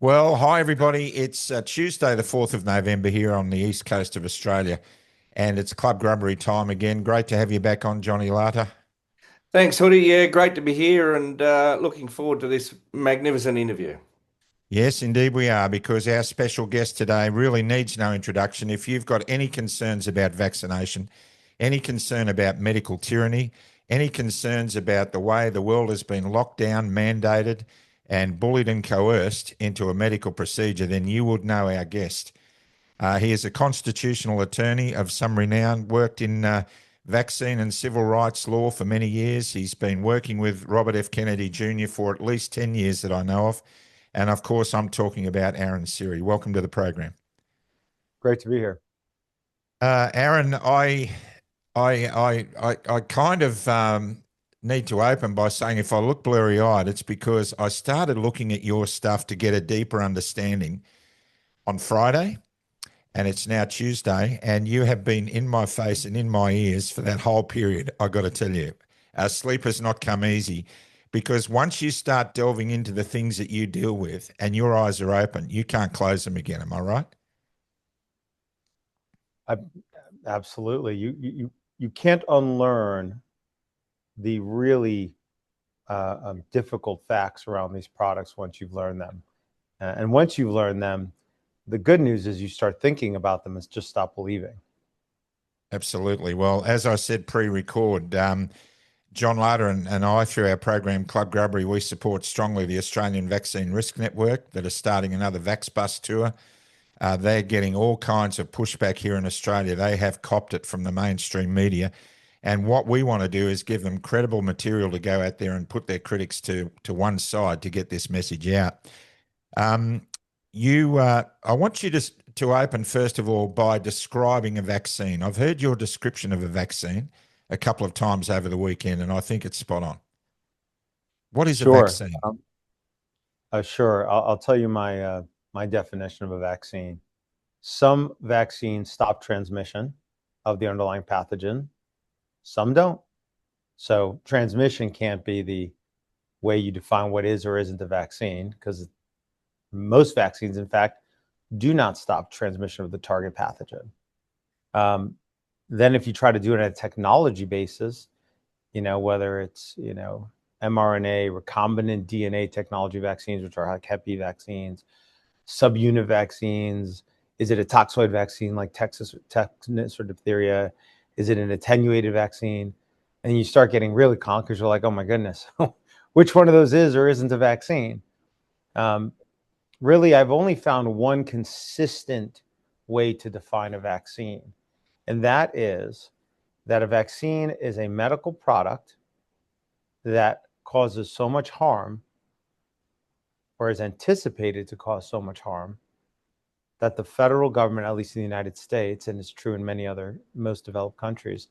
Well, hi everybody. It's Tuesday, the 4th of November here on the east coast of Australia, and it's Club Grubbery time again. Great to have you back on, Johnny Latta. Thanks, Hoodie. Yeah, great to be here and looking forward to this magnificent interview. Yes, indeed we are, because our special guest today really needs no introduction. If you've got any concerns about vaccination, any concern about medical tyranny, any concerns about the way the world has been locked down, mandated, and bullied and coerced into a medical procedure, then you would know our guest. He is a constitutional attorney of some renown, worked in vaccine and civil rights law for many years. He's been working with Robert F. Kennedy Jr. for at least 10 years that I know of. And of course, I'm talking about Aaron Siri. Welcome to the program. Great to be here. Aaron, I kind of need to open by saying if I look blurry eyed, it's because I started looking at your stuff to get a deeper understanding on Friday. And it's now Tuesday, and you have been in my face and in my ears for that whole period. I got to tell you, sleep has not come easy, because once you start delving into the things that you deal with and your eyes are open, you can't close them again. Am I right? I, Absolutely. You can't unlearn the really difficult facts around these products once you've learned them. And once you've learned them, the good news is you start thinking about them and just stop believing. Absolutely. Well, as I said pre-record, John Latta and I, through our program Club Grubbery, we support strongly the Australian Vaccine Risk Network that are starting another VaxBus tour. They're getting all kinds of pushback here in Australia. They have copped it from the mainstream media. And what we want to do is give them credible material to go out there and put their critics to one side to get this message out. I want you to open, first of all, by describing a vaccine. I've heard your description of a vaccine a couple of times over the weekend, and I think it's spot on. What is a Sure. vaccine? Sure. I'll tell you my definition of a vaccine. Some vaccines stop transmission of the underlying pathogen. Some don't. So transmission can't be the way you define what is or isn't a vaccine, because most vaccines, in fact, do not stop transmission of the target pathogen. Then if you try to do it on a technology basis, whether it's, mRNA, recombinant DNA technology vaccines, which are like Hep B vaccines, subunit vaccines, is it a toxoid vaccine like tetanus or diphtheria? Is it an attenuated vaccine? And you start getting really conkers. You're like, oh my goodness, which one of those is or isn't a vaccine? Really, I've only found one consistent way to define a vaccine, and that is that a vaccine is a medical product that causes so much harm, or is anticipated to cause so much harm, that the federal government, at least in the United States, and it's true in many other most developed countries,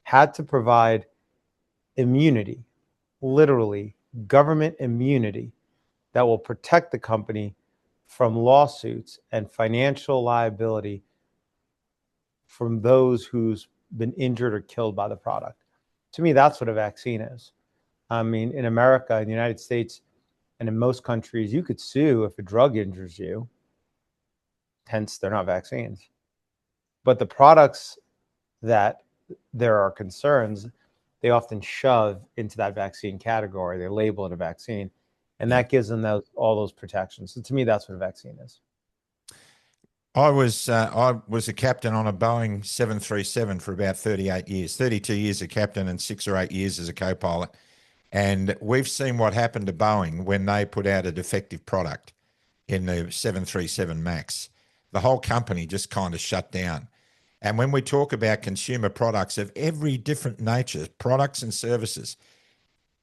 had to provide immunity, literally government immunity, that will protect the company from lawsuits and financial liability from those who's been injured or killed by the product. To me, that's what a vaccine is. I mean, in America, in the United States, and in most countries, you could sue if a drug injures you. Hence, they're not vaccines. But the products that there are concerns, they often shove into that vaccine category. They label it a vaccine, and that gives them all those protections. So to me, that's what a vaccine is. I was a captain on a Boeing 737 for about 38 years, 32 years as a captain and 6 or 8 years as a co-pilot. And we've seen what happened to Boeing when they put out a defective product in the 737 MAX. The whole company just kind of shut down. And when we talk about consumer products of every different nature, products and services,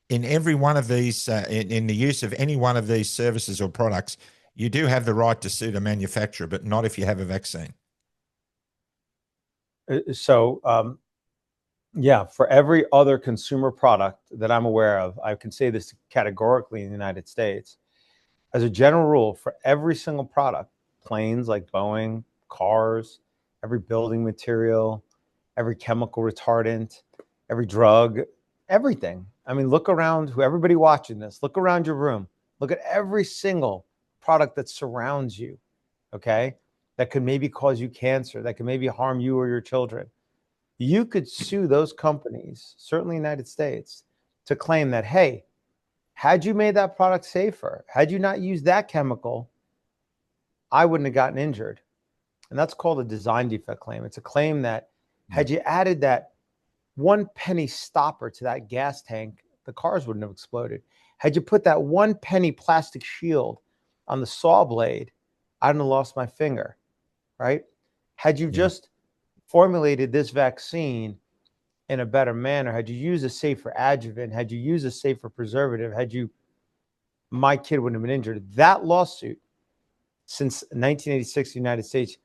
in every one of these, in the use of any one of these services or products, you do have the right to sue the manufacturer, but not if you have a vaccine. Yeah, for every other consumer product that I'm aware of, I can say this categorically in the United States, as a general rule, for every single product, planes like Boeing, cars, every building material, every chemical retardant, every drug, everything. I mean, look around, everybody watching this, look around your room, look at every single product that surrounds you, okay, that could maybe cause you cancer, that could maybe harm you or your children, you could sue those companies, certainly in the United States, to claim that, hey, had you made that product safer, had you not used that chemical, I wouldn't have gotten injured. And that's called a design defect claim. It's a claim that had you added that 1 penny stopper to that gas tank, the cars wouldn't have exploded. Had you put that 1 penny plastic shield on the saw blade, I wouldn't have lost my finger, right? Had you just formulated this vaccine in a better manner, had you used a safer adjuvant, had you used a safer preservative, my kid wouldn't have been injured. That lawsuit, since 1986 in the United States,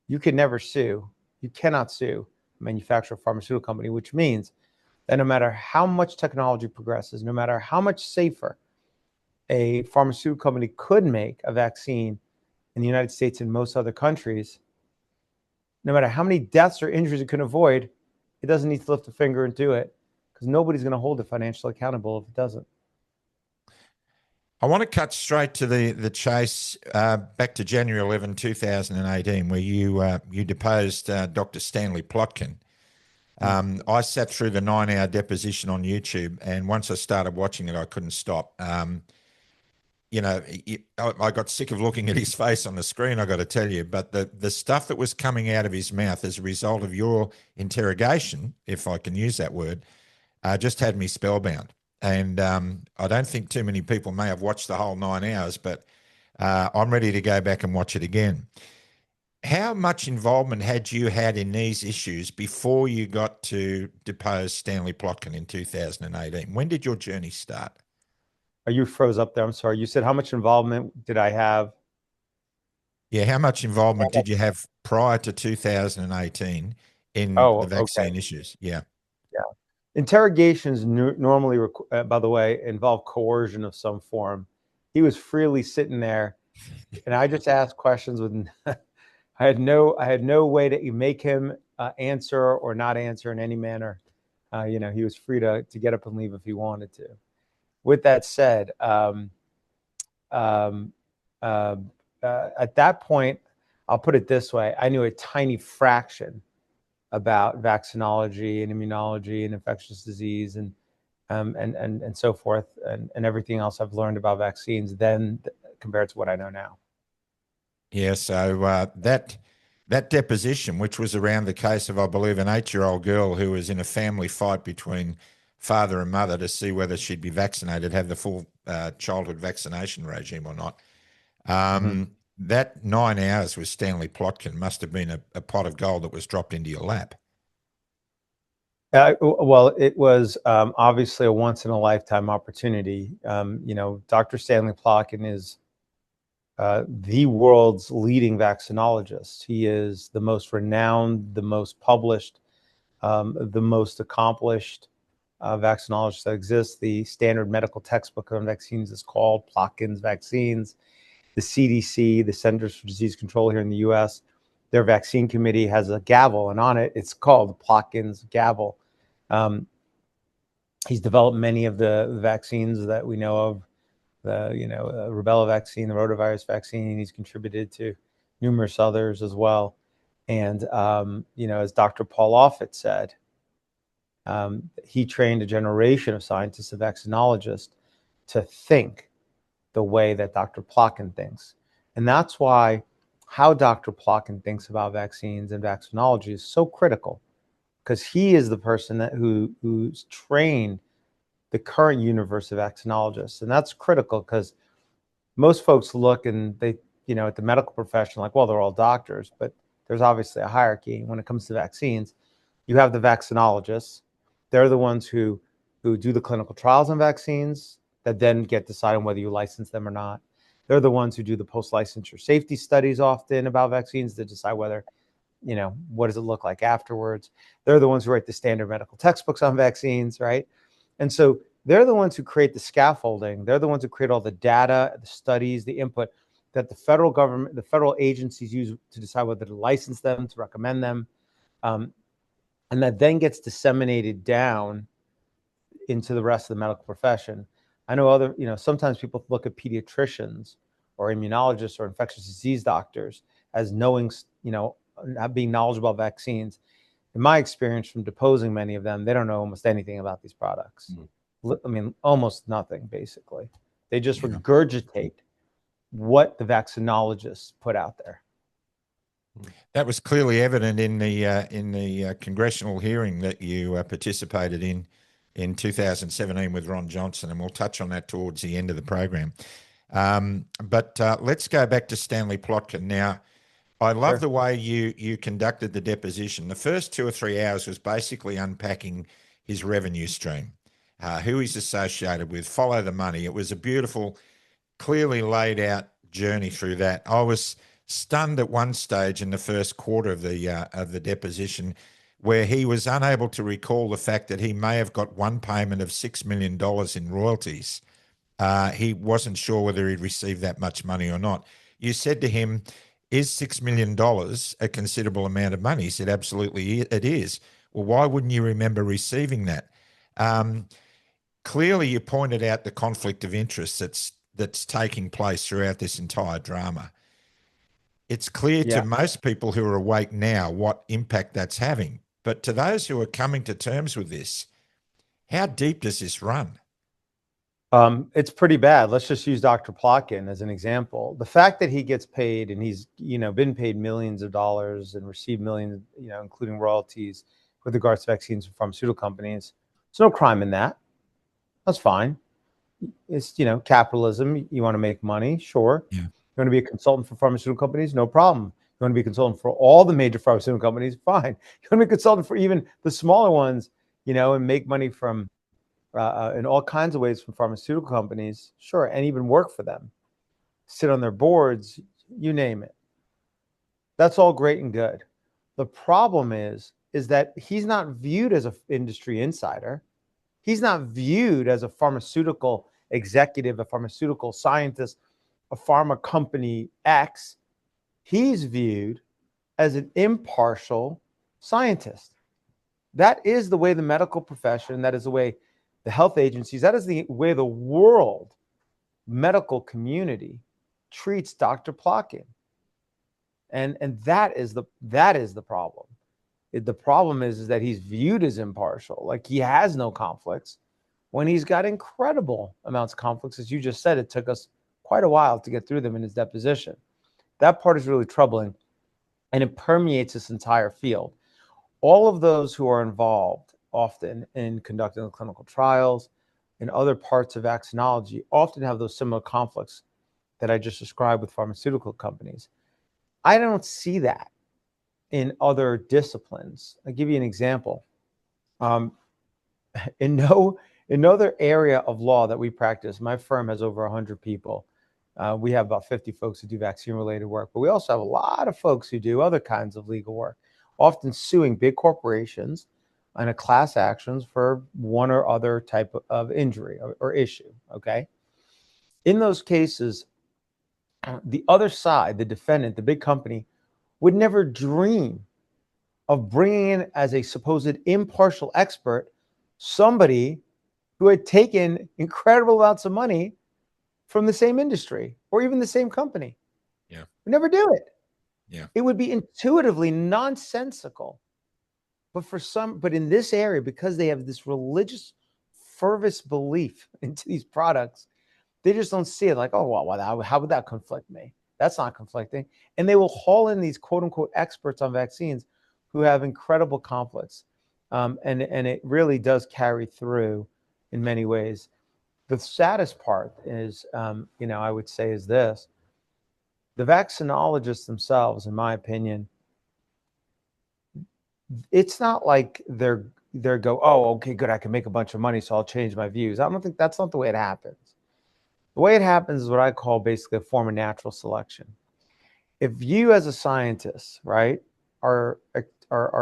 you can never sue. You cannot sue a manufacturer pharmaceutical company, which means that no matter how much technology progresses, no matter how much safer a pharmaceutical company could make a vaccine in the United States and most other countries, no matter how many deaths or injuries it can avoid, it doesn't need to lift a finger and do it, because nobody's going to hold it financially accountable if it doesn't. I want to cut straight to the chase, back to January 11, 2018, where you deposed Dr. Stanley Plotkin. I sat through the 9-hour deposition on YouTube, and once I started watching it, I couldn't stop. I got sick of looking at his face on the screen, I got to tell you, but the stuff that was coming out of his mouth as a result of your interrogation, if I can use that word, just had me spellbound. And I don't think too many people may have watched the whole 9 hours, but I'm ready to go back and watch it again. How much involvement had you had in these issues before you got to depose Stanley Plotkin in 2018? When did your journey start? Are you froze up there? I'm sorry. You said how much involvement did I have? Yeah, how much involvement did you have prior to 2018 in the vaccine issues? Yeah. Yeah. Interrogations normally, by the way, involve coercion of some form. He was freely sitting there, and I just asked questions with I had no way to make him answer or not answer in any manner. He was free to get up and leave if he wanted to. With that said, at that point, I'll put it this way: I knew a tiny fraction about vaccinology and immunology and infectious disease and so forth, and everything else I've learned about vaccines then compared to what I know now. Yeah, so that deposition, which was around the case of, I believe, an 8-year-old girl who was in a family fight between father and mother to see whether she'd be vaccinated, have the full childhood vaccination regime or not. That 9 hours with Stanley Plotkin must have been a pot of gold that was dropped into your lap. Well, it was obviously a once-in-a-lifetime opportunity. Dr. Stanley Plotkin is the world's leading vaccinologist. He is the most renowned, the most published, the most accomplished vaccinologist that exists. The standard medical textbook on vaccines is called Plotkin's Vaccines. The CDC, the Centers for Disease Control here in the U.S., their vaccine committee has a gavel, and on it, it's called Plotkin's Gavel. He's developed many of the vaccines that we know of, the rubella vaccine, the rotavirus vaccine. He's contributed to numerous others as well. And as Dr. Paul Offit said, he trained a generation of scientists and vaccinologists to think the way that Dr. Plotkin thinks. And that's why how Dr. Plotkin thinks about vaccines and vaccinology is so critical, because he is the person who's trained the current universe of vaccinologists. And that's critical because most folks look and they, at the medical profession, like, well, they're all doctors, but there's obviously a hierarchy when it comes to vaccines. You have the vaccinologists. They're the ones who do the clinical trials on vaccines that then get decided whether you license them or not. They're the ones who do the post-licensure safety studies often about vaccines to decide whether, what does it look like afterwards. They're the ones who write the standard medical textbooks on vaccines, right? And so they're the ones who create the scaffolding. They're the ones who create all the data, the studies, the input that the federal government, the federal agencies use to decide whether to license them, to recommend them. And that then gets disseminated down into the rest of the medical profession. I know sometimes people look at pediatricians or immunologists or infectious disease doctors as knowing, being knowledgeable about vaccines. In my experience from deposing many of them, they don't know almost anything about these products. I mean, almost nothing, basically. They just regurgitate what the vaccinologists put out there. That was clearly evident in the congressional hearing that you participated in 2017 with Ron Johnson, and we'll touch on that towards the end of the program. But let's go back to Stanley Plotkin. Now, I love the way you conducted the deposition. The first 2 or 3 hours was basically unpacking his revenue stream, who he's associated with, follow the money. It was a beautiful, clearly laid out journey through that. I was stunned at one stage in the first quarter of the deposition where he was unable to recall the fact that he may have got one payment of $6 million in royalties. He wasn't sure whether he'd received that much money or not. You said to him, is $6 million a considerable amount of money? He said, absolutely it is. Well, why wouldn't you remember receiving that? Clearly, you pointed out the conflict of interest that's taking place throughout this entire drama. It's clear to most people who are awake now what impact that's having. But to those who are coming to terms with this, how deep does this run? It's pretty bad. Let's just use Dr. Plotkin as an example. The fact that he gets paid and he's, been paid millions of dollars and received millions, including royalties with regards to vaccines from pharmaceutical companies, there's no crime in that. That's fine. It's, capitalism. You want to make money. Sure. Yeah. You want to be a consultant for pharmaceutical companies? No problem. You want to be a consultant for all the major pharmaceutical companies? Fine. You want to be a consultant for even the smaller ones, and make money from in all kinds of ways from pharmaceutical companies? Sure. And even work for them, sit on their boards, you name it. That's all great and good. The problem is that he's not viewed as an industry insider. He's not viewed as a pharmaceutical executive, a pharmaceutical scientist, a pharma company X. He's viewed as an impartial scientist. That is the way the medical profession, that is the way the health agencies, that is the way the world medical community treats Dr. Plotkin. And that is the problem. The problem is that he's viewed as impartial, like he has no conflicts, when he's got incredible amounts of conflicts. As you just said, it took us quite a while to get through them in his deposition. That part is really troubling, and it permeates this entire field. All of those who are involved often in conducting the clinical trials and other parts of vaccinology often have those similar conflicts that I just described with pharmaceutical companies. I don't see that in other disciplines. I'll give you an example. In no other area of law that we practice, my firm has over 100 people. We have about 50 folks who do vaccine-related work, but we also have a lot of folks who do other kinds of legal work, often suing big corporations on a class actions for one or other type of injury or issue, okay? In those cases, the other side, the defendant, the big company, would never dream of bringing in as a supposed impartial expert somebody who had taken incredible amounts of money from the same industry or even the same company. Yeah. We never do it. Yeah. It would be intuitively nonsensical. But in this area, because they have this religious, fervous belief into these products, they just don't see it like, oh, well, how would that conflict me? That's not conflicting. And they will haul in these quote unquote experts on vaccines who have incredible conflicts. And it really does carry through in many ways. The saddest part is, I would say is this: the vaccinologists themselves, in my opinion, it's not like they're go, oh, okay, good, I can make a bunch of money, so I'll change my views. I don't think that's not the way it happens. The way it happens is what I call basically a form of natural selection. If you as a scientist, right, are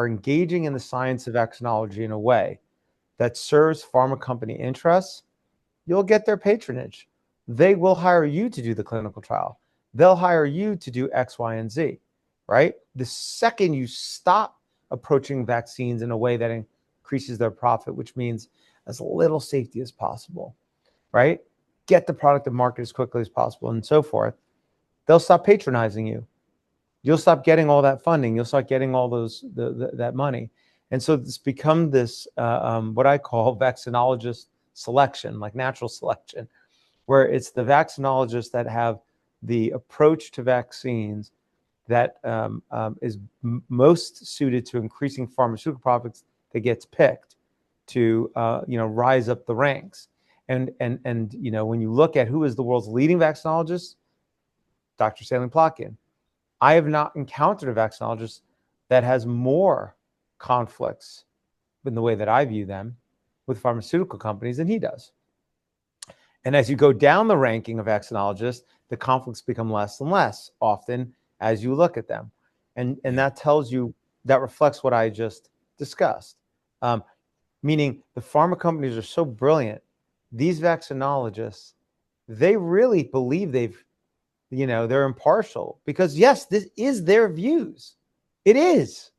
engaging in the science of vaccinology in a way that serves pharma company interests, you'll get their patronage. They will hire you to do the clinical trial. They'll hire you to do X, Y, and Z, right? The second you stop approaching vaccines in a way that increases their profit, which means as little safety as possible, right? Get the product to market as quickly as possible and so forth. they'll stop patronizing you. You'll stop getting all that funding. You'll start getting all that money. And so it's become this, what I call vaccinologist selection, like natural selection, where it's the vaccinologists that have the approach to vaccines that is most suited to increasing pharmaceutical profits that gets picked to rise up the ranks. And when you look at who is the world's leading vaccinologist, Dr. Stanley Plotkin. I have not encountered a vaccinologist that has more conflicts in the way that I view them with pharmaceutical companies than he does. And as you go down the ranking of vaccinologists, the conflicts become less and less often as you look at them. And that tells you, that reflects what I just discussed. Meaning the pharma companies are so brilliant. These vaccinologists, they really believe they're impartial, because yes, this is their views. It's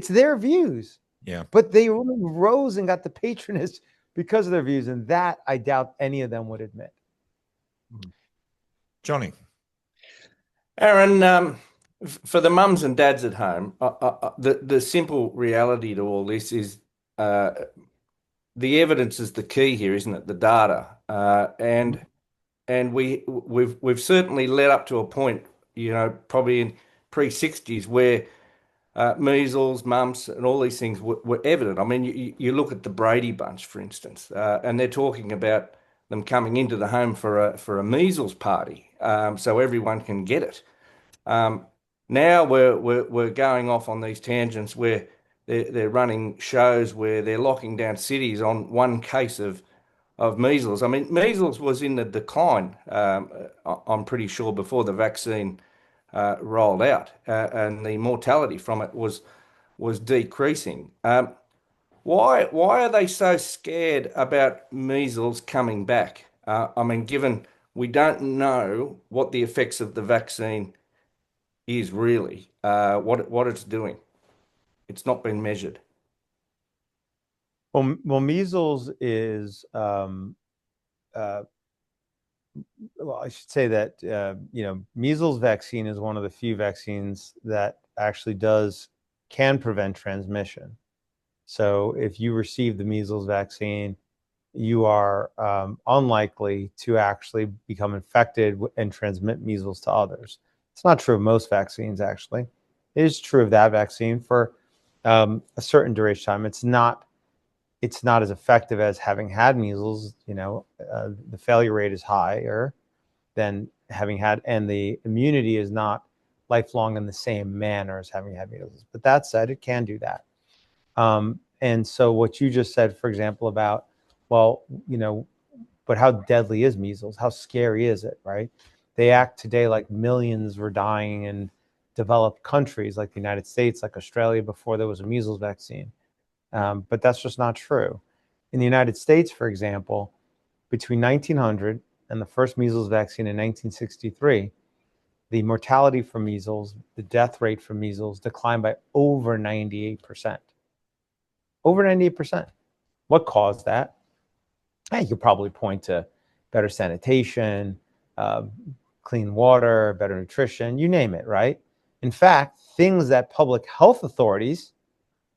their views. Yeah. But they only rose and got the patronage because of their views. And that I doubt any of them would admit. Johnny. Aaron, for the mums and dads at home, the simple reality to all this is the evidence is the key here, isn't it? The data. And we've certainly led up to a point, probably in pre-60s where measles, mumps, and all these things were evident. I mean, you look at the Brady Bunch, for instance, and they're talking about them coming into the home for a measles party, so everyone can get it. Now we're going off on these tangents where they're running shows where they're locking down cities on one case of measles. I mean, measles was in the decline, I'm pretty sure, before the vaccine rolled out, and the mortality from it was decreasing. Why are they so scared about measles coming back? I mean, given we don't know what the effects of the vaccine is really, what it's doing. It's not been measured. Well, measles is, I should say that, measles vaccine is one of the few vaccines that actually can prevent transmission. So if you receive the measles vaccine, you are unlikely to actually become infected and transmit measles to others. It's not true of most vaccines, actually. It is true of that vaccine for a certain duration of time. It's not as effective as having had measles. The failure rate is higher than having had, and the immunity is not lifelong in the same manner as having had measles. But that said, it can do that. And so what you just said, for example, about, but how deadly is measles? How scary is it, right? They act today like millions were dying in developed countries like the United States, like Australia, before there was a measles vaccine. But that's just not true. In the United States, for example, between 1900 and the first measles vaccine in 1963, the mortality from measles, the death rate from measles declined by over 98%. Over 98%. What caused that? You could probably point to better sanitation, clean water, better nutrition, you name it, right? In fact, things that public health authorities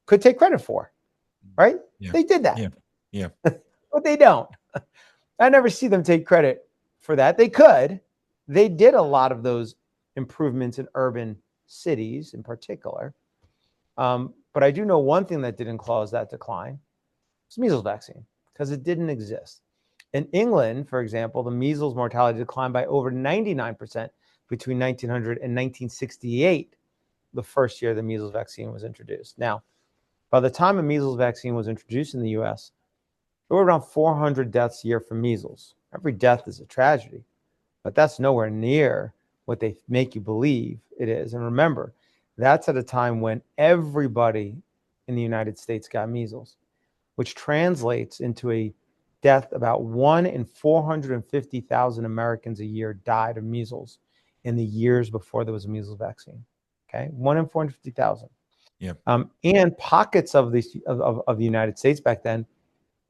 could take credit for, right? Yeah. They did that. Yeah. But they don't. I never see them take credit for that. They could. They did a lot of those improvements in urban cities in particular. But I do know one thing that didn't cause that decline was measles vaccine, because it didn't exist. In England, for example, the measles mortality declined by over 99% between 1900 and 1968, the first year the measles vaccine was introduced. Now, by the time a measles vaccine was introduced in the US, there were around 400 deaths a year from measles. Every death is a tragedy, but that's nowhere near what they make you believe it is. And remember, that's at a time when everybody in the United States got measles, which translates into a death. About 1 in 450,000 Americans a year died of measles in the years before there was a measles vaccine. Okay, 1 in 450,000. Yeah. And pockets of the United States back then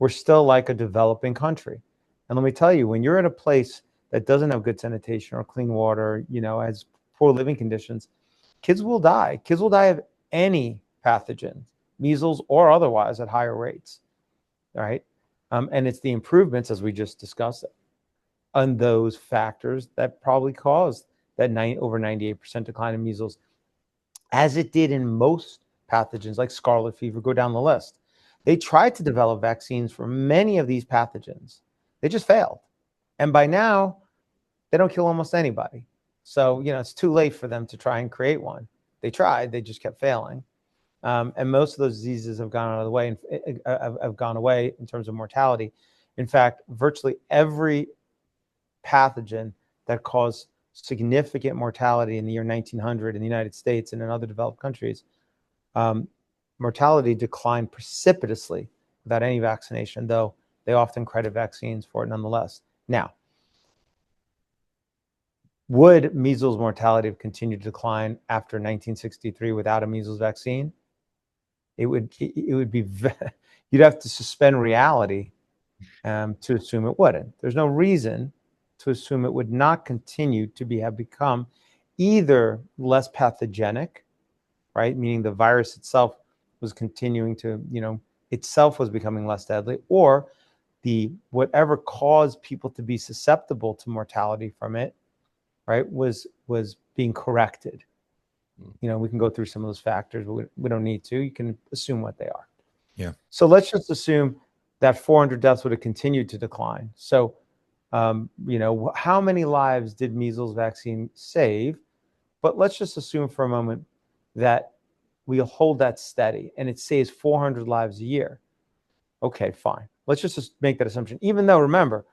were still like a developing country. And let me tell you, when you're in a place that doesn't have good sanitation or clean water, has poor living conditions, kids will die. Kids will die of any pathogen, measles or otherwise, at higher rates, right? And it's the improvements, as we just discussed, on those factors that probably caused that over 98% decline in measles, as it did in most pathogens like scarlet fever. Go down the list. They tried to develop vaccines for many of these pathogens. They just failed. And by now, they don't kill almost anybody. So, it's too late for them to try and create one. They tried, they just kept failing. And most of those diseases have gone out of the way and have gone away in terms of mortality. In fact, virtually every pathogen that caused significant mortality in the year 1900 in the United States and in other developed countries, mortality declined precipitously without any vaccination, though they often credit vaccines for it nonetheless. Now, would measles mortality have continued to decline after 1963 without a measles vaccine? It would be, you'd have to suspend reality to assume it wouldn't. There's no reason to assume it would not continue to have become either less pathogenic, right? Meaning the virus itself was continuing to, itself was becoming less deadly, or whatever caused people to be susceptible to mortality from it, right, was being corrected. We can go through some of those factors, but we don't need to. You can assume what they are. Yeah. So let's just assume that 400 deaths would have continued to decline. So, how many lives did measles vaccine save? But let's just assume for a moment that we'll hold that steady and it saves 400 lives a year. Okay, fine. Let's just make that assumption. Even though, remember,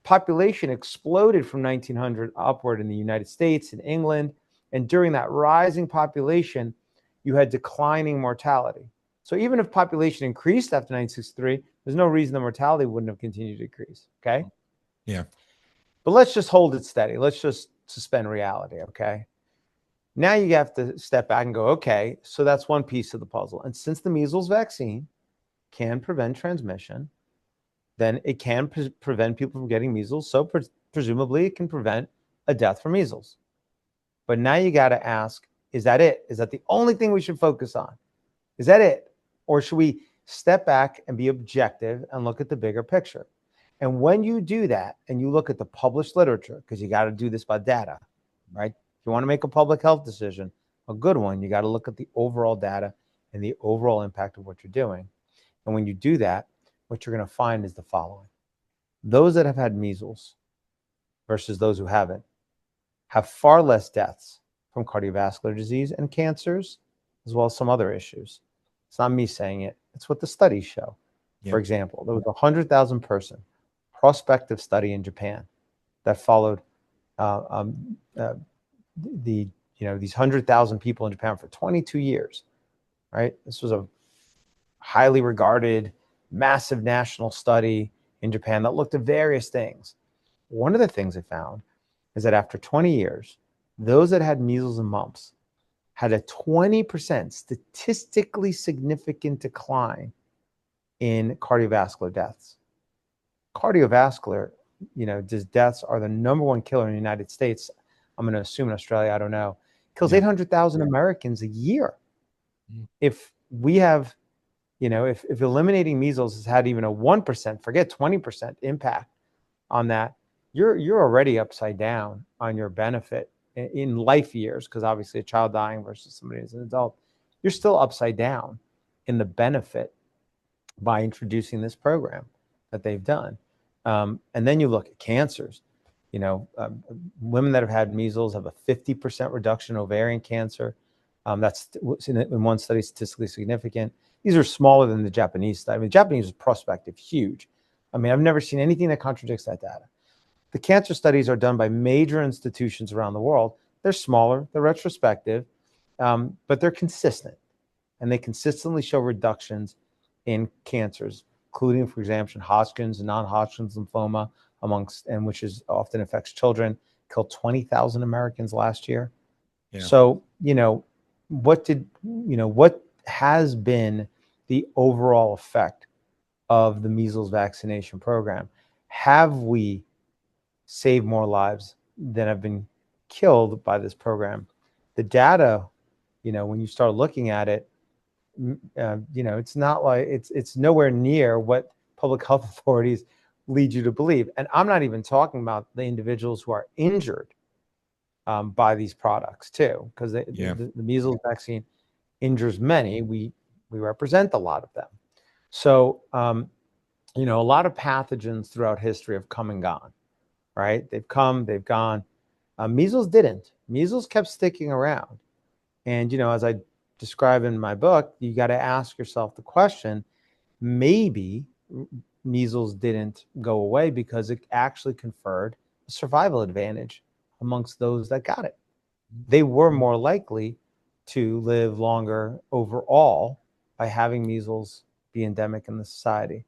population exploded from 1900 upward in the United States and England. And during that rising population, you had declining mortality. So even if population increased after 1963, there's no reason the mortality wouldn't have continued to decrease. Okay. Yeah. But let's just hold it steady. Let's just suspend reality. Okay. Now you have to step back and go, okay, so that's one piece of the puzzle. And since the measles vaccine can prevent transmission, then it can prevent people from getting measles. So presumably it can prevent a death from measles. But now you got to ask, is that it? Is that the only thing we should focus on? Is that it? Or should we step back and be objective and look at the bigger picture? And when you do that and you look at the published literature, because you got to do this by data, right? If you want to make a public health decision, a good one, you got to look at the overall data and the overall impact of what you're doing. And when you do that, what you're going to find is the following. Those that have had measles versus those who haven't have far less deaths from cardiovascular disease and cancers, as well as some other issues. It's not me saying it. It's what the studies show. Yep. For example, there was a 100,000 person prospective study in Japan that followed these 100,000 people in Japan for 22 years, right? This was a highly regarded, massive national study in Japan that looked at various things. One of the things they found is that after 20 years, those that had measles and mumps had a 20% statistically significant decline in cardiovascular deaths. Cardiovascular, deaths are the number one killer in the United States. I'm going to assume in Australia, I don't know. Kills 800,000 Americans a year. If we have, if eliminating measles has had even a 1%, forget 20% impact on that, you're already upside down on your benefit in life years, because obviously a child dying versus somebody as an adult, you're still upside down in the benefit by introducing this program that they've done. And then you look at cancers. Women that have had measles have a 50% reduction in ovarian cancer. That's in one study statistically significant. These are smaller than the Japanese study. I mean, the Japanese is prospective, huge. I mean, I've never seen anything that contradicts that data. The cancer studies are done by major institutions around the world. They're smaller, they're retrospective, but they're consistent. And they consistently show reductions in cancers, including, for example, Hodgkin's and non-Hodgkin's lymphoma, which often affects children, killed 20,000 Americans last year. Yeah. So, what has been the overall effect of the measles vaccination program? Have we save more lives than have been killed by this program. The data, when you start looking at it, it's not like it's nowhere near what public health authorities lead you to believe. And I'm not even talking about the individuals who are injured by these products too, because the measles vaccine injures many. We represent a lot of them. So, a lot of pathogens throughout history have come and gone, right? They've come, they've gone. Measles didn't. Measles kept sticking around. And, as I describe in my book, you got to ask yourself the question, maybe measles didn't go away because it actually conferred a survival advantage amongst those that got it. They were more likely to live longer overall by having measles be endemic in the society.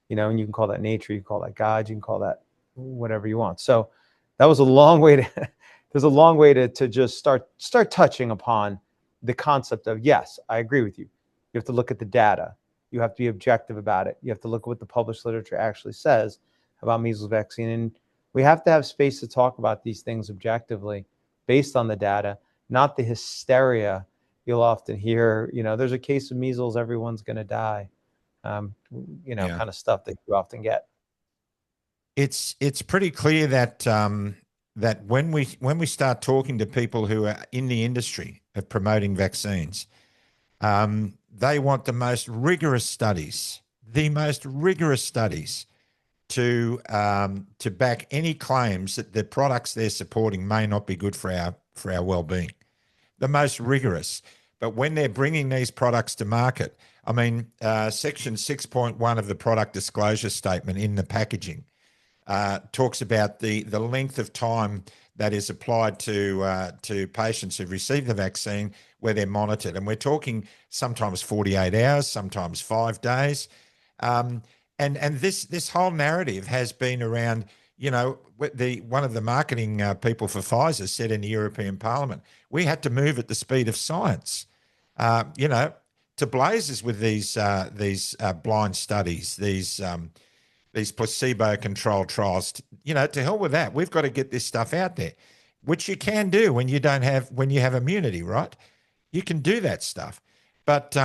And you can call that nature, you can call that God, you can call that whatever you want. So that was a long way to, there's a long way to just start touching upon the concept of, yes, I agree with you. You have to look at the data. You have to be objective about it. You have to look at what the published literature actually says about measles vaccine. And we have to have space to talk about these things objectively based on the data, not the hysteria you'll often hear. There's a case of measles, everyone's going to die. Kind of stuff that you often get. It's pretty clear that that when we start talking to people who are in the industry of promoting vaccines, they want the most rigorous studies to back any claims that the products they're supporting may not be good for our well-being. The most rigorous. But when they're bringing these products to market, I mean, Section 6.1 of the product disclosure statement in the packaging talks about the length of time that is applied to patients who've received the vaccine where they're monitored. And we're talking sometimes 48 hours, sometimes 5 days. And this whole narrative has been around, one of the marketing people for Pfizer said in the European Parliament, we had to move at the speed of science, to blazes with these blind studies, these placebo-controlled trials. To hell with that. We've got to get this stuff out there, which you can do when you have immunity, right? You can do that stuff. But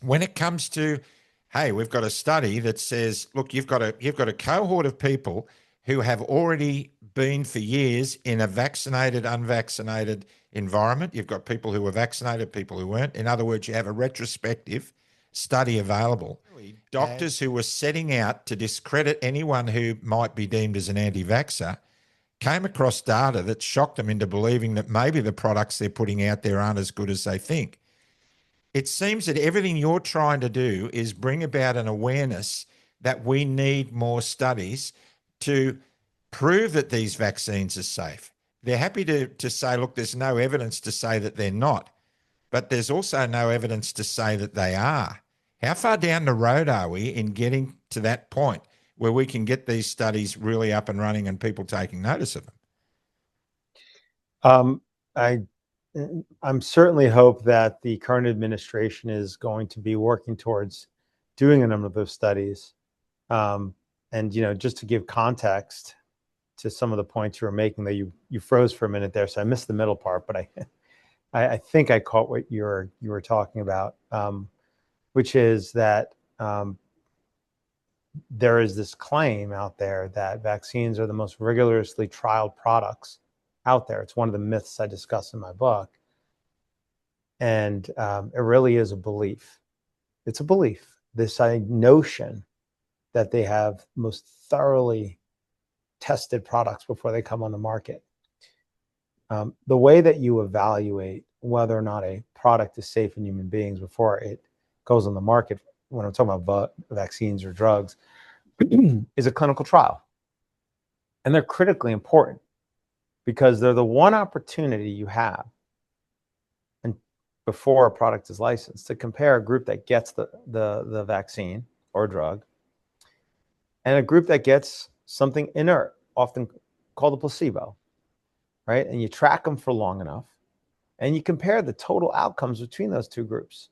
when it comes to, hey, we've got a study that says, look, you've got a cohort of people who have already been for years in a vaccinated, unvaccinated environment. You've got people who were vaccinated, people who weren't. In other words, you have a retrospective study available. Doctors who were setting out to discredit anyone who might be deemed as an anti-vaxxer came across data that shocked them into believing that maybe the products they're putting out there aren't as good as they think. It seems that everything you're trying to do is bring about an awareness that we need more studies to prove that these vaccines are safe. They're happy to say, look, there's no evidence to say that they're not, but there's also no evidence to say that they are. How far down the road are we in getting to that point where we can get these studies really up and running and people taking notice of them? I'm certainly hope that the current administration is going to be working towards doing a number of those studies. And, just to give context to some of the points you were making, that you froze for a minute there, so I missed the middle part, but I think I caught what you were talking about, which is that there is this claim out there that vaccines are the most rigorously trialed products out there. It's one of the myths I discuss in my book. And it really is a belief. It's a belief, this notion that they have most thoroughly tested products before they come on the market. The way that you evaluate whether or not a product is safe in human beings before it goes on the market, when I'm talking about vaccines or drugs, is a clinical trial. And they're critically important because they're the one opportunity you have and before a product is licensed to compare a group that gets the vaccine or drug and a group that gets something inert, often called a placebo, right? And you track them for long enough and you compare the total outcomes between those two groups.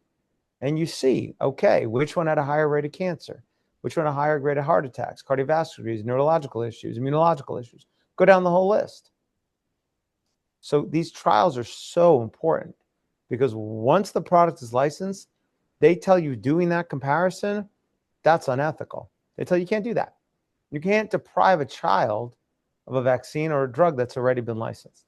And you see, okay, which one had a higher rate of cancer? which are in a higher grade of heart attacks, cardiovascular disease, neurological issues, immunological issues. Go down the whole list. So these trials are so important because once the product is licensed, they tell you doing that comparison, that's unethical. They tell you can't do that. You can't deprive a child of a vaccine or a drug that's already been licensed.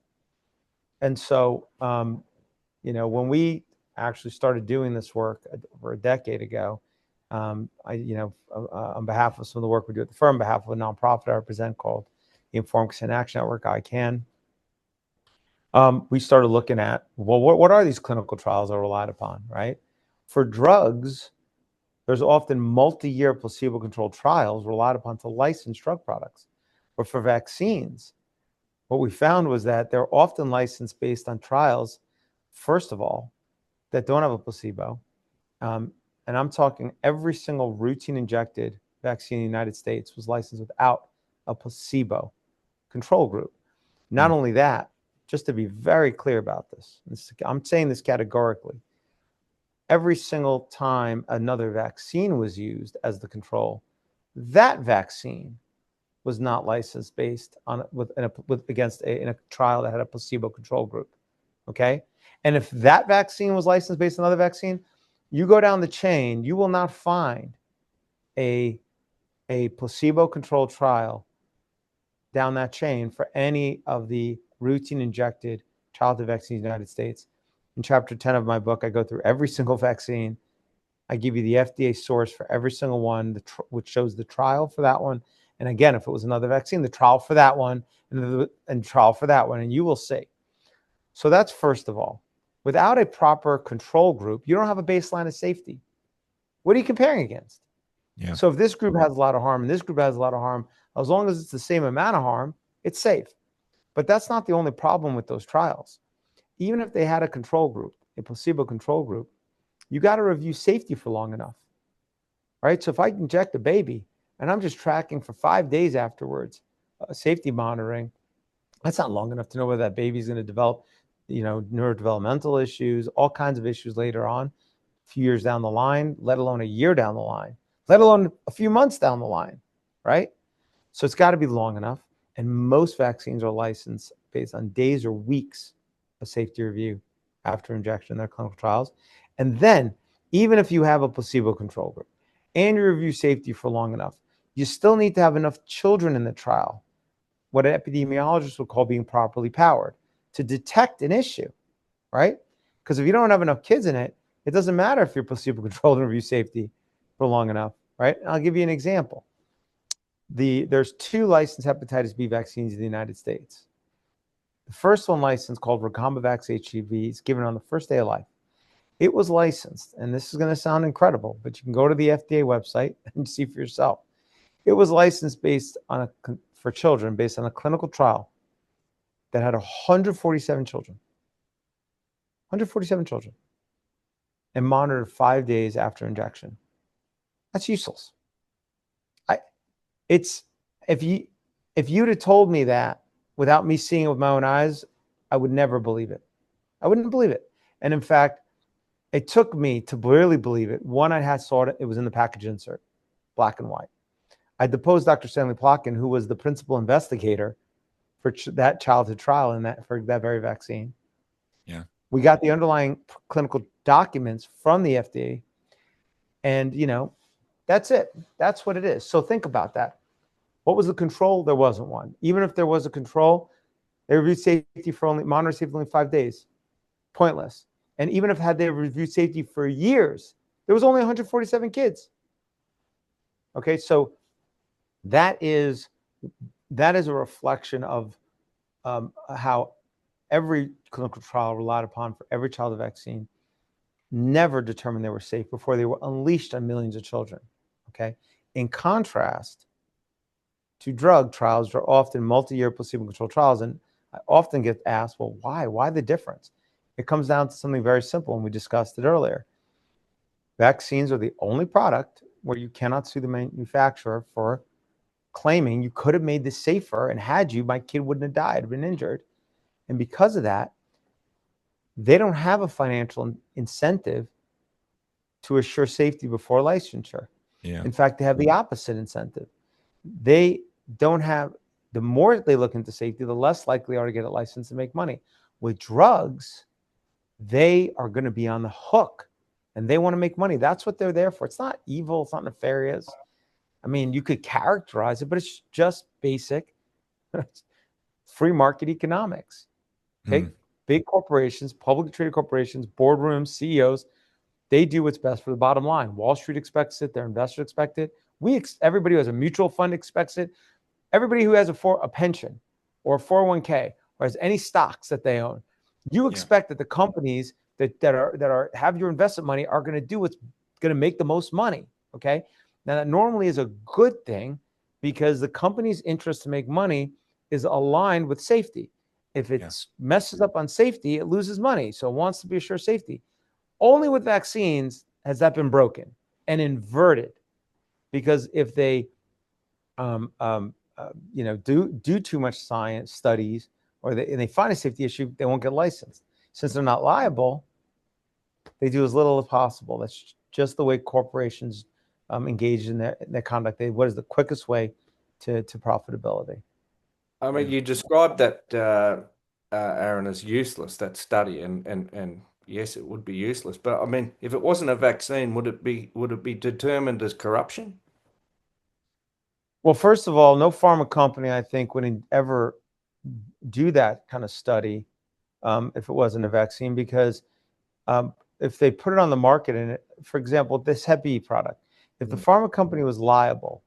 And so, when we actually started doing this work over a decade ago, on behalf of some of the work we do at the firm, on behalf of a nonprofit I represent called the Informed Consent Action Network, ICANN, we started looking at, well, what are these clinical trials that are relied upon, right? For drugs, there's often multi-year placebo-controlled trials relied upon to license drug products. But for vaccines, what we found was that they're often licensed based on trials, first of all, that don't have a placebo. And I'm talking every single routine injected vaccine in the United States was licensed without a placebo control group. Not only that, just to be very clear about this, I'm saying this categorically, every single time another vaccine was used as the control, that vaccine was not licensed based on in a trial that had a placebo control group. Okay, and if that vaccine was licensed based on another vaccine, you go down the chain, you will not find a placebo controlled trial down that chain for any of the routine injected childhood vaccines in the United States. In chapter 10 of my book, I go through every single vaccine. I give you the FDA source for every single one, which shows the trial for that one. And again, if it was another vaccine, the trial for that one and trial for that one, and you will see. So that's first of all. Without a proper control group, you don't have a baseline of safety. What are you comparing against? Yeah. So if this group has a lot of harm and this group has a lot of harm, as long as it's the same amount of harm, it's safe. But that's not the only problem with those trials. Even if they had a control group, a placebo control group, you got to review safety for long enough, right? So if I inject a baby and I'm just tracking for 5 days afterwards, safety monitoring, that's not long enough to know whether that baby's going to develop, neurodevelopmental issues, all kinds of issues later on, a few years down the line, let alone a year down the line, let alone a few months down the line, right? So it's got to be long enough. And most vaccines are licensed based on days or weeks of safety review after injection in their clinical trials. And then, even if you have a placebo control group and you review safety for long enough, you still need to have enough children in the trial, what an epidemiologist would call being properly powered, to detect an issue, right? Because if you don't have enough kids in it, it doesn't matter if you're placebo controlled and review safety for long enough, right? And I'll give you an example. There's 2 licensed hepatitis B vaccines in the United States. The first one licensed, called Recombavax HCV, is given on the first day of life. It was licensed, and this is going to sound incredible, but you can go to the FDA website and see for yourself. It was licensed for children based on a clinical trial that had 147 children. 147 children. And monitored 5 days after injection. That's useless. If you'd have told me that without me seeing it with my own eyes, I would never believe it. I wouldn't believe it. And in fact, it took me to really believe it. One, I had saw it was in the package insert, black and white. I deposed Dr. Stanley Plotkin, who was the principal investigator for that childhood trial for that very vaccine. Yeah. We got the underlying clinical documents from the FDA, and that's it. That's what it is. So think about that. What was the control? There wasn't one. Even if there was a control, they reviewed safety monitor safety for only 5 days. Pointless. And even if they reviewed safety for years, there was only 147 kids. Okay, so that is a reflection of how every clinical trial relied upon for every childhood vaccine never determined they were safe before they were unleashed on millions of children. Okay, in contrast to drug trials, are often multi-year placebo-controlled trials, and I often get asked, well, why? Why the difference? It comes down to something very simple, and we discussed it earlier. Vaccines are the only product where you cannot sue the manufacturer for claiming you could have made this safer, and had you, my kid wouldn't have died, been injured. And because of that, they don't have a financial incentive to assure safety before licensure. Yeah. In fact, they have the opposite incentive. They don't have, the more they look into safety, the less likely are to get a license and make money. With drugs, they are going to be on the hook and they want to make money. That's what they're there for. It's not evil. It's not nefarious. I mean, you could characterize it, but it's just basic free market economics. Okay. Big corporations, publicly traded corporations, boardrooms, CEOs, they do what's best for the bottom line. Wall Street expects it. Their investors expect it. Everybody who has a mutual fund expects it. Everybody who has a pension or a 401k or has any stocks that they own, you expect that the companies that have your investment money are going to do what's going to make the most money. Okay. Now that normally is a good thing because the company's interest to make money is aligned with safety. If it messes up on safety, it loses money. So it wants to be assured safety. Only with vaccines has that been broken and inverted, because if they do too much science studies or they find a safety issue, they won't get licensed. Since they're not liable, they do as little as possible. That's just the way corporations engage in their conduct. What is the quickest way to profitability? I mean, you described that, Aaron, as useless, that study, and yes, it would be useless. But I mean, if it wasn't a vaccine, would it be determined as corruption? Well, first of all, no pharma company, I think, would ever do that kind of study if it wasn't a vaccine, because if they put it on the market, and for example, this Hep B product, if the pharma company was liable,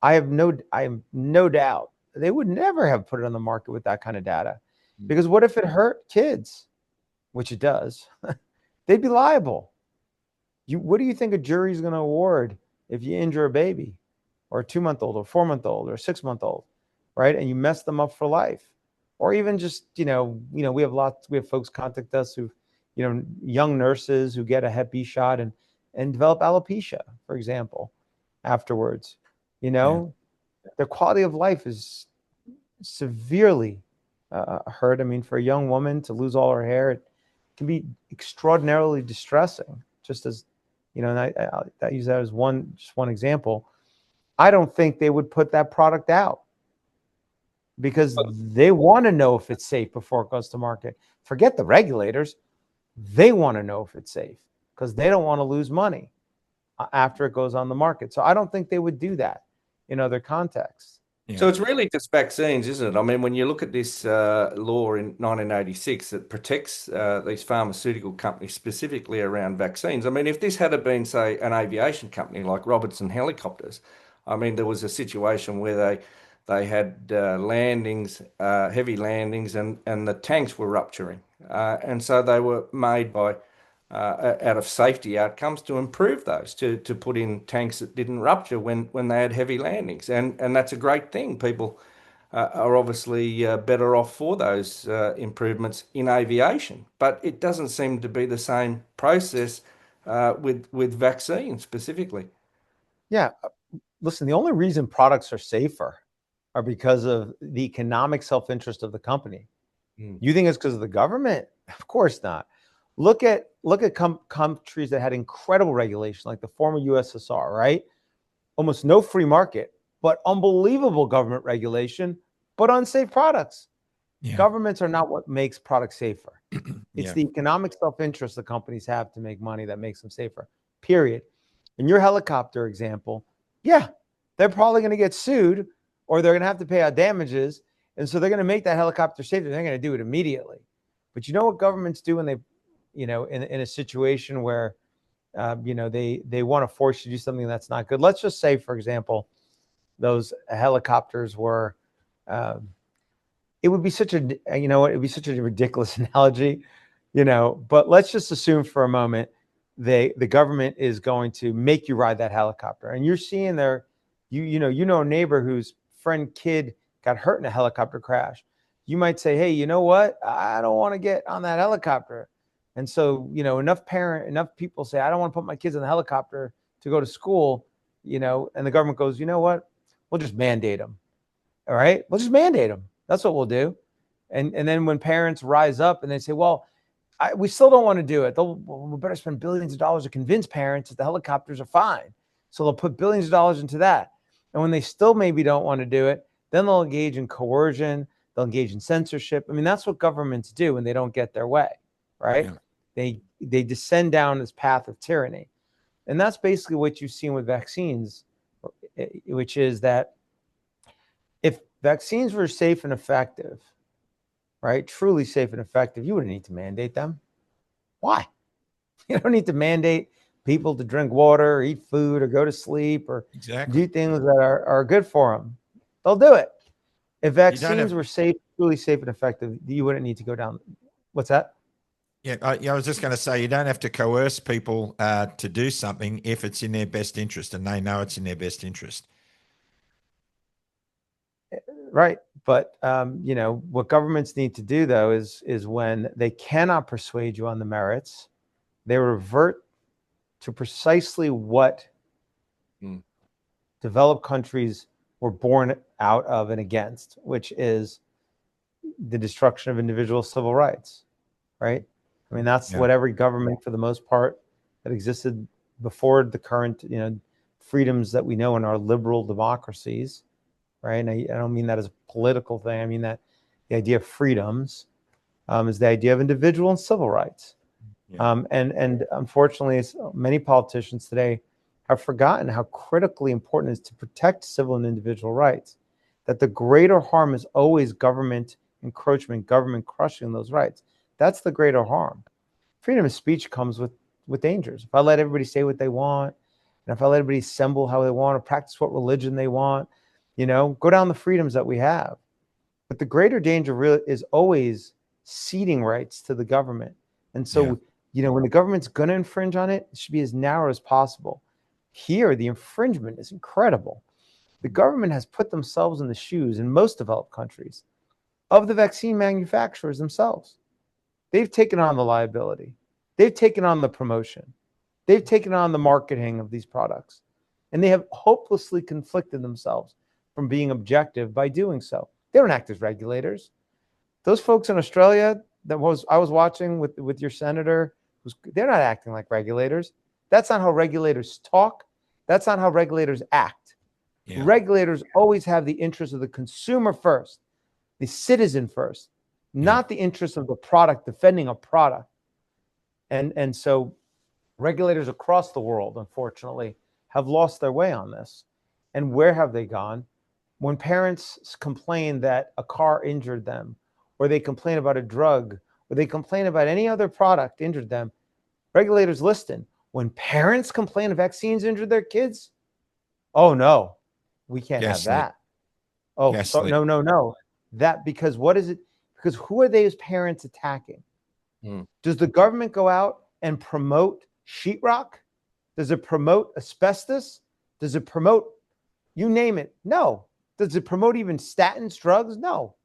I have no doubt they would never have put it on the market with that kind of data. Because what if it hurt kids, which it does? They'd be liable. What do you think a jury is going to award if you injure a baby or a 2-month-old or 4-month-old or a 6-month-old, right? And you mess them up for life. Or even just, we have folks contact us who, young nurses who get a Hep B shot and develop alopecia, for example, afterwards. Their quality of life is severely hurt. I mean, for a young woman to lose all her hair, it can be extraordinarily distressing. Just as, and I use that as one example. I don't think they would put that product out because they want to know if it's safe before it goes to market. Forget the regulators. They want to know if it's safe because they don't want to lose money after it goes on the market. So I don't think they would do that in other contexts. So it's really just vaccines, isn't it? I mean, when you look at this law in 1986 that protects these pharmaceutical companies specifically around vaccines. I mean, if this had been, say, an aviation company like Robertson Helicopters, I mean, there was a situation where they had landings, heavy landings, and the tanks were rupturing. And so they were made by out of safety outcomes to improve those, to put in tanks that didn't rupture when they had heavy landings. And that's a great thing. People are obviously better off for those improvements in aviation. But it doesn't seem to be the same process with vaccines specifically. Yeah. Listen, the only reason products are safer are because of the economic self-interest of the company. You think it's because of the government? Of course not. Look at countries that had incredible regulation, like the former USSR, right? Almost no free market, but unbelievable government regulation, but unsafe products. Yeah. Governments are not what makes products safer. It's the economic self-interest the companies have to make money that makes them safer, period. In your helicopter example, they're probably going to get sued or they're going to have to pay out damages. And so they're going to make that helicopter safer. They're going to do it immediately. But you know what governments do when they, in a situation where, they want to force you to do something that's not good. Let's just say, for example, those helicopters were, it would be such a, it'd be such a ridiculous analogy, but let's just assume for a moment the government is going to make you ride that helicopter, and you're seeing a neighbor whose kid got hurt in a helicopter crash. You might say, hey, you know what? I don't want to get on that helicopter. And so, enough people say, I don't want to put my kids in the helicopter to go to school, and the government goes, you know what? We'll just mandate them. All right. We'll just mandate them. That's what we'll do. And then when parents rise up and they say, well, we still don't want to do it. We better spend billions of dollars to convince parents that the helicopters are fine. So they'll put billions of dollars into that. And when they still maybe don't want to do it, then they'll engage in coercion. They'll engage in censorship. I mean, that's what governments do when they don't get their way, right? Yeah. They descend down this path of tyranny. And that's basically what you've seen with vaccines, which is that if vaccines were safe and effective, right, truly safe and effective, you wouldn't need to mandate them. Why? You don't need to mandate people to drink water or eat food or go to sleep or do things that are good for them. They'll do it. If vaccines were safe, truly safe and effective, you wouldn't need to go down. What's that? Yeah, I was just going to say, you don't have to coerce people to do something if it's in their best interest and they know it's in their best interest. Right. But, what governments need to do, though, is when they cannot persuade you on the merits, they revert to precisely what developed countries were born out of and against, which is the destruction of individual civil rights, right? I mean, that's what every government, for the most part, that existed before the current, freedoms that we know in our liberal democracies, right? And I don't mean that as a political thing. I mean that the idea of freedoms is the idea of individual and civil rights. Yeah. And unfortunately, many politicians today have forgotten how critically important it is to protect civil and individual rights, that the greater harm is always government encroachment, government crushing those rights. That's the greater harm. Freedom of speech comes with dangers. If I let everybody say what they want, and if I let everybody assemble how they want, or practice what religion they want, go down the freedoms that we have. But the greater danger really is always ceding rights to the government. And so, when the government's going to infringe on it, it should be as narrow as possible. Here, the infringement is incredible. The government has put themselves in the shoes in most developed countries of the vaccine manufacturers themselves. They've taken on the liability. They've taken on the promotion. They've taken on the marketing of these products. And they have hopelessly conflicted themselves from being objective by doing so. They don't act as regulators. Those folks in Australia I was watching with your senator, they're not acting like regulators. That's not how regulators talk. That's not how regulators act. Yeah. Regulators always have the interest of the consumer first, the citizen first, not the interest of the product, defending a product. And so regulators across the world, unfortunately, have lost their way on this. And where have they gone? When parents complain that a car injured them, or they complain about a drug, or they complain about any other product injured them, regulators listen. When parents complain vaccines injured their kids, oh no, we can't have that. Oh, so, no. That because what is it? Because who are they as parents attacking? Does the government go out and promote sheetrock? Does it promote asbestos? Does it promote, you name it? No. Does it promote even statins, drugs? No.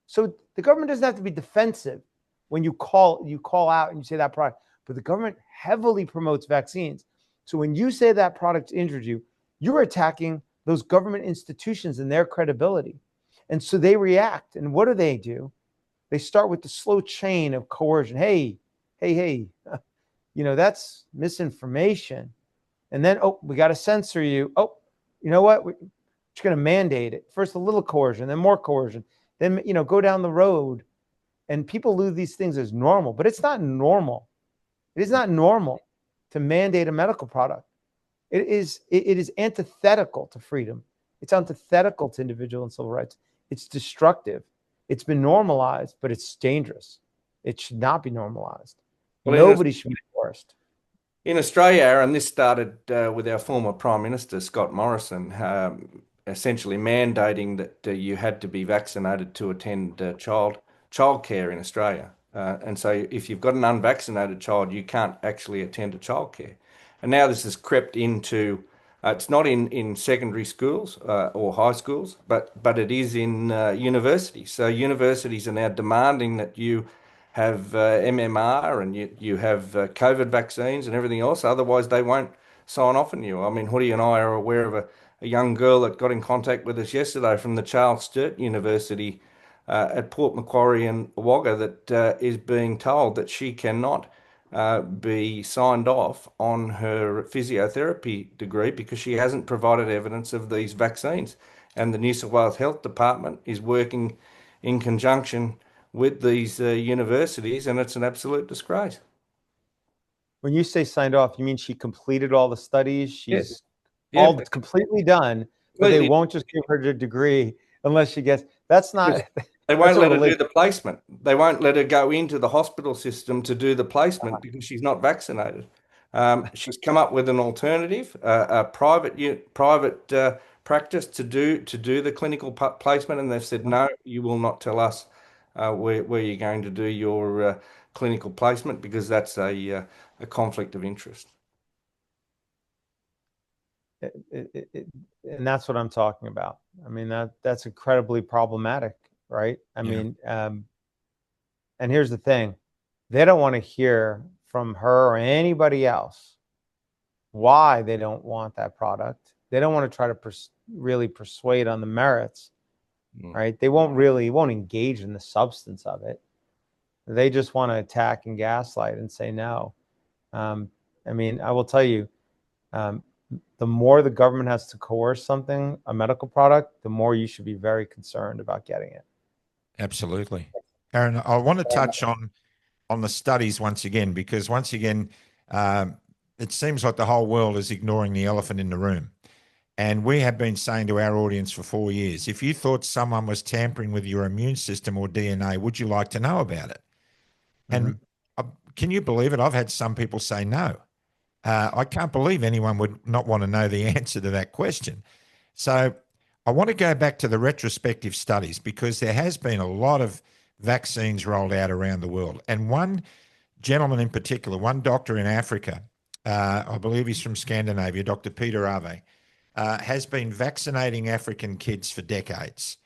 So the government doesn't have to be defensive when you call out and you say that product, but the government heavily promotes vaccines. So when you say that product injured you, you're attacking those government institutions and their credibility. And so they react. And what do? They start with the slow chain of coercion. Hey, that's misinformation. And then, we got to censor you. Oh, you know what? We're just going to mandate it. First, a little coercion, then more coercion. Then, go down the road. And people lose these things as normal, but it's not normal. It is not normal to mandate a medical product. It is antithetical to freedom. It's antithetical to individual and civil rights. It's destructive. It's been normalized, but it's dangerous. It should not be normalized. Well, nobody should be forced. In Australia, Aaron, this started with our former Prime Minister, Scott Morrison, essentially mandating that you had to be vaccinated to attend childcare in Australia. And so if you've got an unvaccinated child, you can't actually attend to childcare. And now this has crept into, it's not in secondary schools or high schools, but it is in universities. So universities are now demanding that you have MMR and you have COVID vaccines and everything else. Otherwise, they won't sign off on you. I mean, Hoody and I are aware of a young girl that got in contact with us yesterday from the Charles Sturt University at Port Macquarie and Wagga that is being told that she cannot be signed off on her physiotherapy degree because she hasn't provided evidence of these vaccines. And the New South Wales Health Department is working in conjunction with these universities, and it's an absolute disgrace. When you say signed off, you mean she completed all the studies? Yes. She's Yeah, all completely done, but they won't just give her the degree unless she gets. That's not. They won't that's let her do the placement. They won't let her go into the hospital system to do the placement because she's not vaccinated. She's come up with an alternative, a private practice to do the clinical placement, and they've said no, you will not tell us where you're going to do your clinical placement because that's a conflict of interest. And that's what I'm talking about. I mean, that's incredibly problematic, right? I mean, and here's the thing. They don't want to hear from her or anybody else why they don't want that product. They don't want to try to really persuade on the merits, right? They won't engage in the substance of it. They just want to attack and gaslight and say no. I mean, I will tell you, the more the government has to coerce something, a medical product, the more you should be very concerned about getting it. Absolutely. Aaron, I want to touch on the studies once again, because once again, it seems like the whole world is ignoring the elephant in the room. And we have been saying to our audience for 4 years, if you thought someone was tampering with your immune system or DNA, would you like to know about it? And can you believe it? I've had some people say no. I can't believe anyone would not want to know the answer to that question. So I want to go back to the retrospective studies because there has been a lot of vaccines rolled out around the world. And one gentleman in particular, one doctor in Africa, I believe he's from Scandinavia, Dr. Peter Ave, has been vaccinating African kids for decades.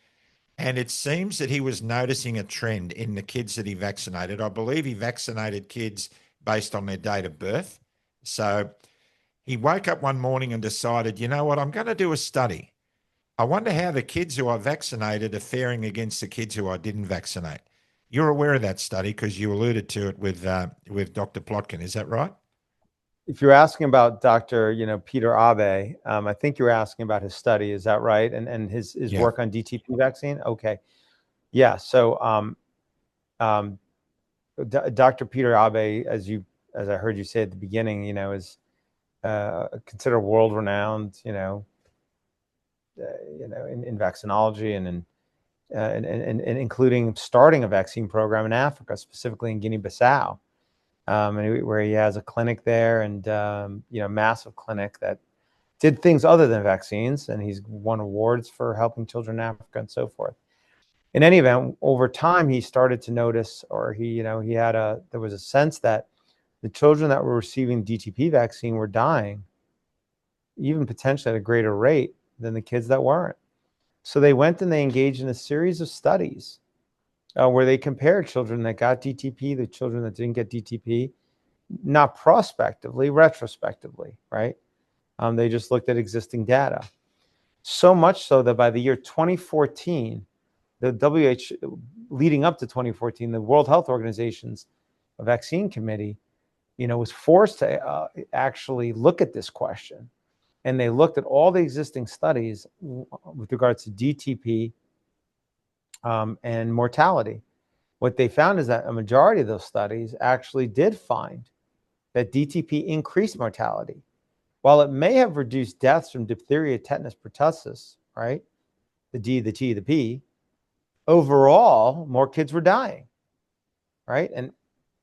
And it seems that he was noticing a trend in the kids that he vaccinated. I believe he vaccinated kids based on their date of birth. So he woke up one morning and decided, you know what, I'm going to do a study. I wonder how the kids who I vaccinated are faring against the kids who I didn't vaccinate. You're aware of that study because you alluded to it with Dr. Plotkin. Is that right? If you're asking about Dr. Peter Abe, I think you're asking about his study. Is that right? And his work on DTP vaccine. Okay, yeah. So Dr. Peter Abe, as I heard you say at the beginning, is considered world renowned, in vaccinology and including starting a vaccine program in Africa, specifically in Guinea-Bissau. Where he has a clinic there and, massive clinic that did things other than vaccines. And he's won awards for helping children in Africa and so forth. In any event, over time, he started to notice, or there was a sense that the children that were receiving DTP vaccine were dying, even potentially at a greater rate than the kids that weren't. So they went and they engaged in a series of studies where they compared children that got DTP, the children that didn't get DTP, not prospectively, retrospectively, right? They just looked at existing data. So much so that by the year 2014, the WHO, leading up to 2014, the World Health Organization's vaccine committee, was forced to actually look at this question. And they looked at all the existing studies with regards to DTP and mortality. What they found is that a majority of those studies actually did find that DTP increased mortality. While it may have reduced deaths from diphtheria, tetanus, pertussis, right? The D, the T, the P, overall, more kids were dying, right? And,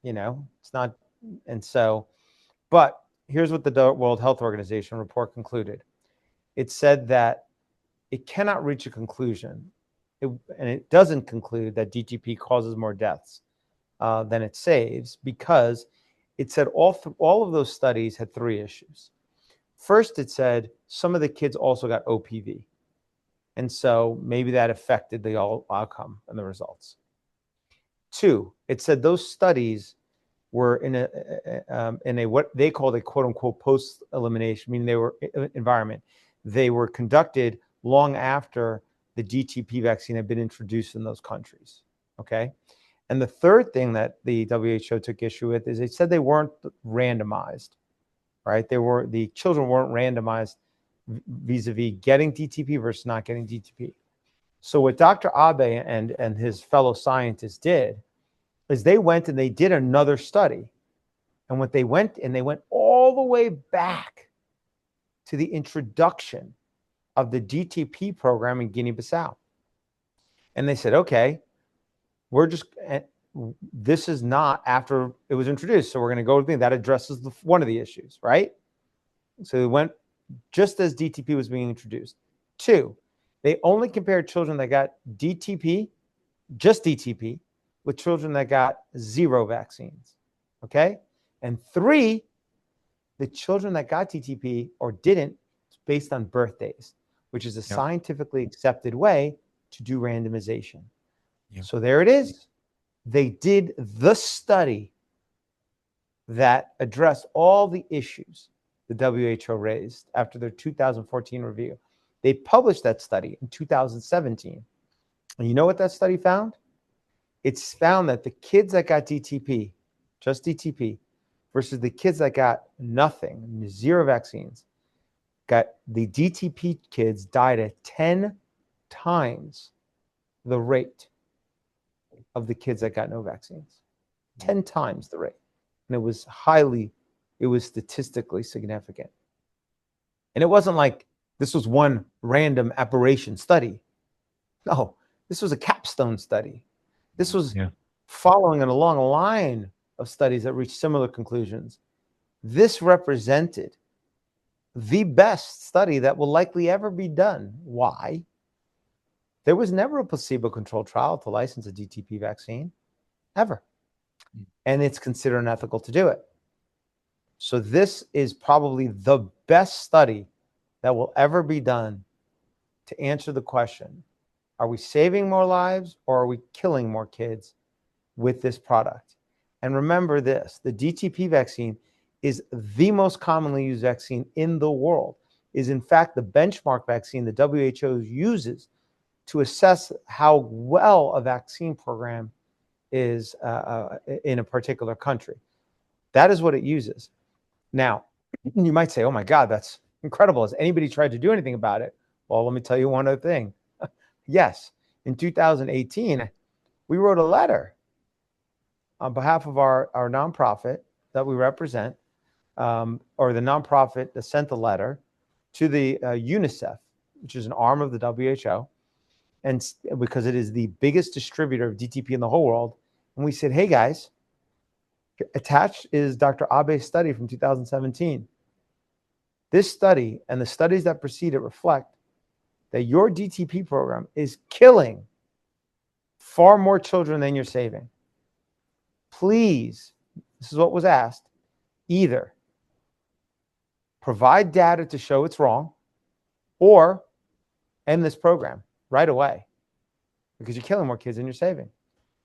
it's not, and so, but here's what the World Health Organization report concluded. It said that it cannot reach a conclusion, and it doesn't conclude that DTP causes more deaths than it saves, because it said all of those studies had three issues. First, it said some of the kids also got OPV. And so maybe that affected the outcome and the results. Two, it said those studies were in a what they called a quote unquote post elimination, meaning they were environment. They were conducted long after the DTP vaccine had been introduced in those countries. Okay. And the third thing that the WHO took issue with is they said they weren't randomized, right? The children weren't randomized vis-a-vis getting DTP versus not getting DTP. So what Dr. Abe and his fellow scientists did is they went and they did another study. And what they went all the way back to the introduction of the DTP program in Guinea-Bissau. And they said, okay, this is not after it was introduced. So we're going to go with that addresses one of the issues, right? So they went just as DTP was being introduced. 2, they only compared children that got DTP, just DTP, with children that got 0 vaccines. Okay? And 3, the children that got DTP or didn't, based on birthdays, which is a scientifically accepted way to do randomization. Yep. So there it is. They did the study that addressed all the issues the WHO raised after their 2014 review. They published that study in 2017. And you know what that study found? It's found that the kids that got DTP, just DTP, versus the kids that got nothing, 0 vaccines, the DTP kids died at 10 times the rate of the kids that got no vaccines. 10 times the rate. And it was statistically significant. And it wasn't like this was one random aberration study. No, this was a capstone study. This was following a long line of studies that reached similar conclusions. This represented the best study that will likely ever be done. Why? There was never a placebo-controlled trial to license a DTP vaccine, ever. And it's considered unethical to do it. So this is probably the best study that will ever be done to answer the question, are we saving more lives or are we killing more kids with this product? And remember this, the DTP vaccine is the most commonly used vaccine in the world, is in fact the benchmark vaccine the WHO uses to assess how well a vaccine program is in a particular country. That is what it uses. Now, you might say, oh my God, that's incredible. Has anybody tried to do anything about it? Well, let me tell you one other thing. Yes, in 2018, we wrote a letter on behalf of our nonprofit that we represent, or the nonprofit that sent the letter to the UNICEF, which is an arm of the WHO, and because it is the biggest distributor of DTP in the whole world. And we said, hey guys, attached is Dr. Abe's study from 2017. This study and the studies that precede it reflect that your DTP program is killing far more children than you're saving. Please, this is what was asked, either provide data to show it's wrong or end this program right away because you're killing more kids than you're saving.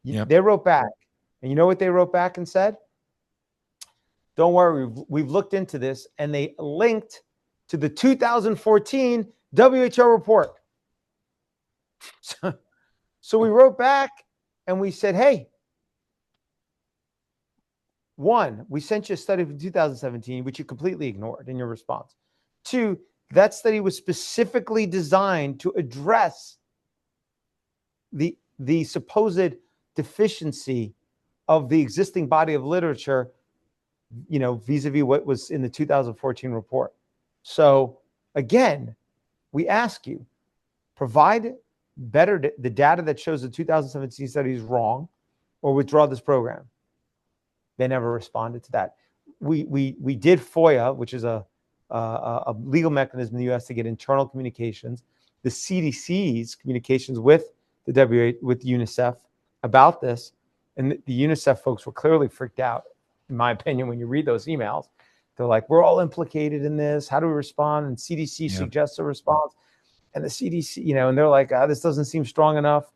They wrote back, and you know what they wrote back and said? Don't worry, we've looked into this, and they linked to the 2014 WHO report. So we wrote back and we said, hey, 1, we sent you a study from 2017, which you completely ignored in your response. 2, that study was specifically designed to address the supposed deficiency of the existing body of literature, vis-a-vis what was in the 2014 report. So again, we ask you, provide the data that shows the 2017 study is wrong or withdraw this program. They never responded to that. We did FOIA, which is a legal mechanism in the U.S. to get internal communications, the CDC's communications with with UNICEF about this. And the UNICEF folks were clearly freaked out, in my opinion, when you read those emails. They're like, we're all implicated in this. How do we respond? And CDC suggests a response. And the CDC, and they're like, this doesn't seem strong enough.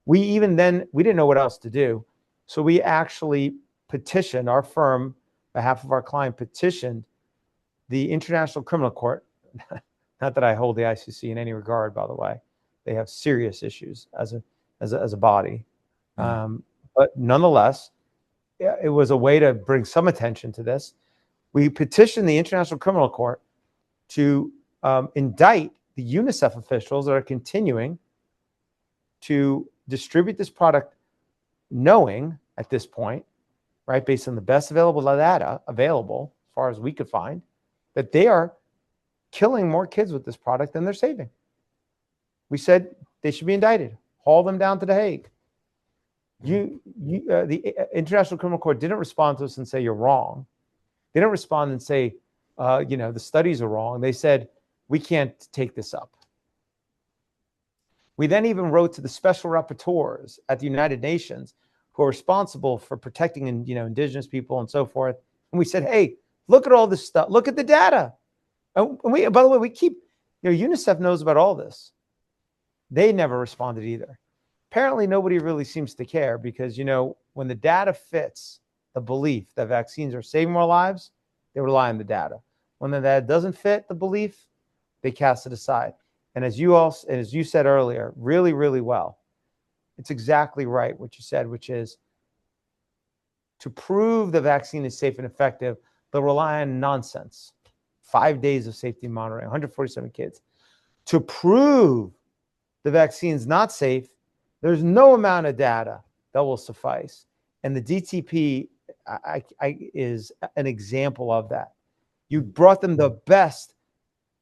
We didn't know what else to do. So we actually petitioned, our firm, on behalf of our client, petitioned the International Criminal Court. Not that I hold the ICC in any regard, by the way. They have serious issues as a body. But nonetheless, it was a way to bring some attention to this. We petitioned the International Criminal Court to indict the UNICEF officials that are continuing to distribute this product, knowing at this point, right, based on the best available data available, as far as we could find, that they are killing more kids with this product than they're saving. We said they should be indicted, haul them down to The Hague. The International Criminal Court didn't respond to us and say you're wrong. They didn't respond and say, the studies are wrong. They said, we can't take this up. We then even wrote to the special rapporteurs at the United Nations who are responsible for protecting, indigenous people and so forth. And we said, hey, look at all this stuff. Look at the data. And by the way, we keep, UNICEF knows about all this. They never responded either. Apparently, nobody really seems to care because, when the data fits the belief that vaccines are saving more lives, they rely on the data. When the data doesn't fit the belief, they cast it aside. And as you said earlier, really, really well, it's exactly right what you said, which is to prove the vaccine is safe and effective, they'll rely on nonsense. 5 days of safety monitoring, 147 kids. To prove the vaccine's not safe, there's no amount of data that will suffice. And the DTP is an example of that. You brought them the best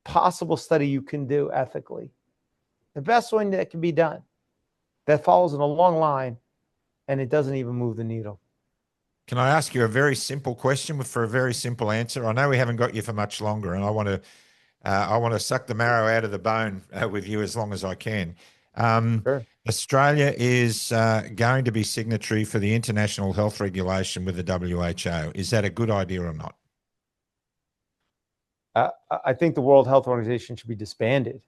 possible study you can do ethically. The best one that can be done. That follows in a long line, and it doesn't even move the needle. Can I ask you a very simple question for a very simple answer? I know we haven't got you for much longer, and I want to suck the marrow out of the bone with you as long as I can. Sure. Australia is going to be signatory for the international health regulation with the WHO. Is that a good idea or not? I think the World Health Organization should be disbanded.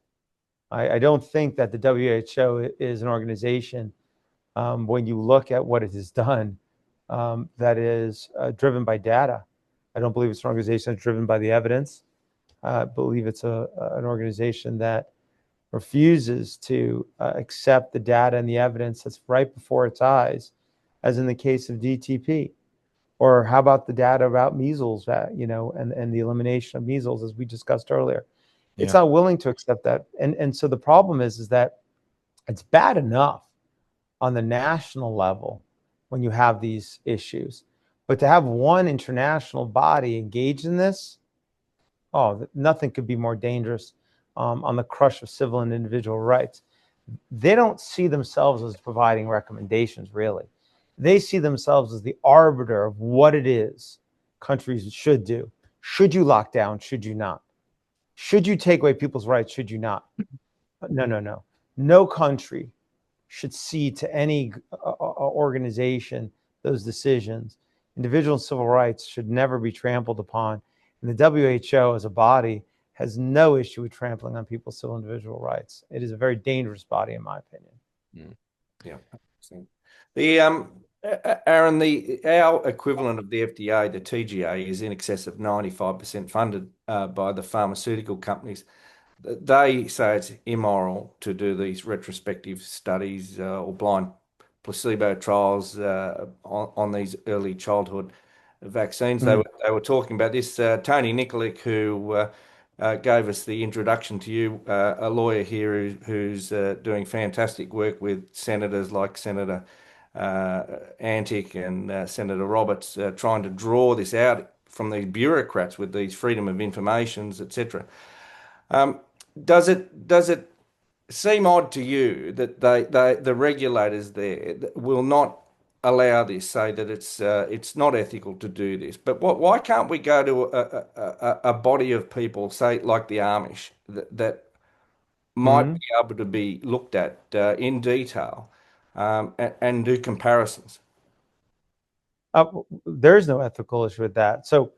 I don't think that the WHO is an organization, when you look at what it has done, that is driven by data. I don't believe it's an organization that's driven by the evidence. I believe it's an organization that refuses to accept the data and the evidence that's right before its eyes, as in the case of DTP. Or how about the data about measles, and the elimination of measles, as we discussed earlier? Yeah. It's not willing to accept that. And so the problem is that it's bad enough on the national level when you have these issues. But to have one international body engaged in this, nothing could be more dangerous on the crush of civil and individual rights. They don't see themselves as providing recommendations, really. They see themselves as the arbiter of what it is countries should do. Should you lock down? Should you not? Should you take away people's rights? Should you not? No. No country should cede to any organization those decisions. Individual and civil rights should never be trampled upon. And the WHO as a body has no issue with trampling on people's civil and individual rights. It is a very dangerous body, in my opinion. Yeah. The Aaron, our equivalent of the FDA, the TGA, is in excess of 95% funded by the pharmaceutical companies. They say it's immoral to do these retrospective studies or blind placebo trials on these early childhood vaccines. They were talking about this. Tony Nikolic, who gave us the introduction to you, a lawyer here who's doing fantastic work with senators like Senator Antic and Senator Roberts, trying to draw this out from these bureaucrats with these freedom of informations, etc. Does it seem odd to you that the regulators there will not allow this, say that it's not ethical to do this? But why can't we go to a body of people, say like the Amish, that might be able to be looked at in detail and do comparisons? There is no ethical issue with that. So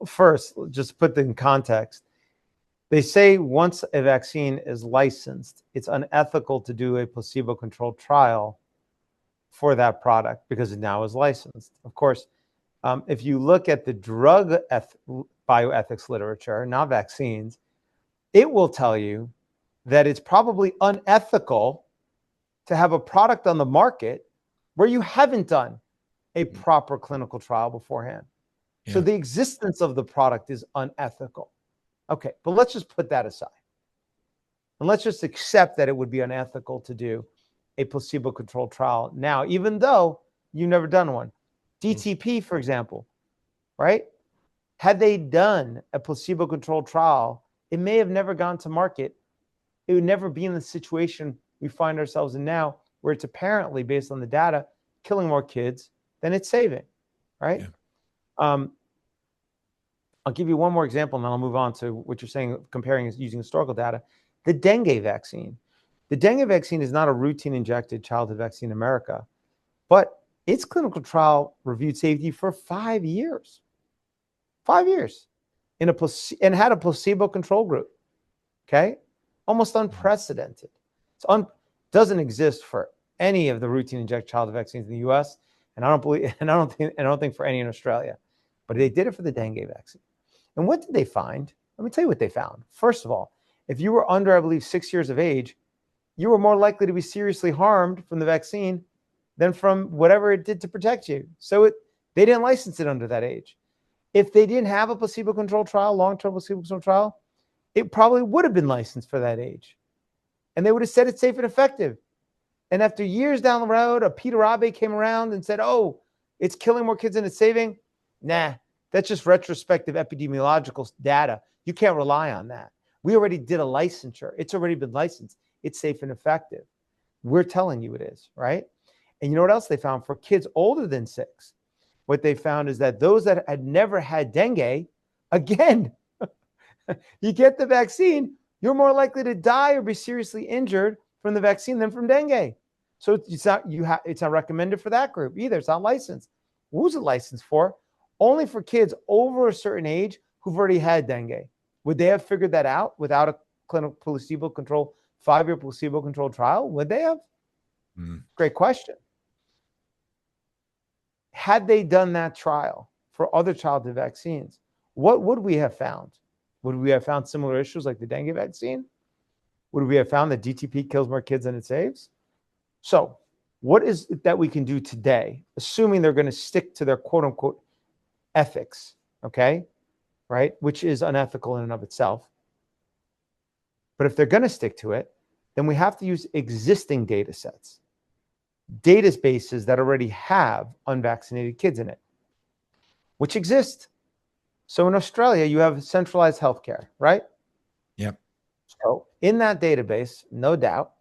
first, just to put it in context, they say once a vaccine is licensed, it's unethical to do a placebo-controlled trial for that product because it now is licensed. Of course, if you look at the drug bioethics literature, not vaccines, it will tell you that it's probably unethical to have a product on the market where you haven't done a proper clinical trial beforehand. So Yeah. the existence of the product is unethical. Okay, but let's just put that aside. And let's just accept that it would be unethical to do a placebo-controlled trial now, even though you've never done one. DTP, for example, right? Had they done a placebo-controlled trial, it may have never gone to market. It would never be in the situation we find ourselves in now, where it's apparently, based on the data, killing more kids than it's saving, right? Yeah. I'll give you one more example, and then I'll move on to what you're saying, comparing using historical data. The dengue vaccine. The dengue vaccine is not a routine injected childhood vaccine in America, but its clinical trial reviewed safety for 5 years. 5 years and had a placebo control group. Okay, almost unprecedented. Doesn't exist for any of the routine injected childhood vaccines in the U.S. and I don't think for any in Australia, but they did it for the dengue vaccine. And what did they find? Let me tell you what they found. First of all, if you were under, I believe, 6 years of age, you were more likely to be seriously harmed from the vaccine than from whatever it did to protect you. So they didn't license it under that age. If they didn't have a placebo-controlled trial, long-term placebo-controlled trial, it probably would have been licensed for that age. And they would have said it's safe and effective. And after years down the road, a Peter Abe came around and said, oh, it's killing more kids than it's saving. Nah, that's just retrospective epidemiological data. You can't rely on that. We already did a licensure. It's already been licensed. It's safe and effective. We're telling you it is, right? And you know what else they found? For kids older than 6, what they found is that those that had never had dengue, again, you get the vaccine, you're more likely to die or be seriously injured from the vaccine than from dengue. So it's not recommended for that group either. It's not licensed. Who's it licensed for? Only for kids over a certain age who've already had dengue. Would they have figured that out without a clinical placebo-controlled 5-year placebo-controlled trial? Would they have? Great question. Had they done that trial for other childhood vaccines, what would we have found? Would we have found similar issues like the dengue vaccine? Would we have found that DTP kills more kids than it saves? So what is it that we can do today, assuming they're going to stick to their quote unquote ethics, okay, right, which is unethical in and of itself. But if they're going to stick to it, then we have to use existing data sets, databases that already have unvaccinated kids in it, which exist. So in Australia, you have centralized healthcare, right? Yep. So in that database, no doubt,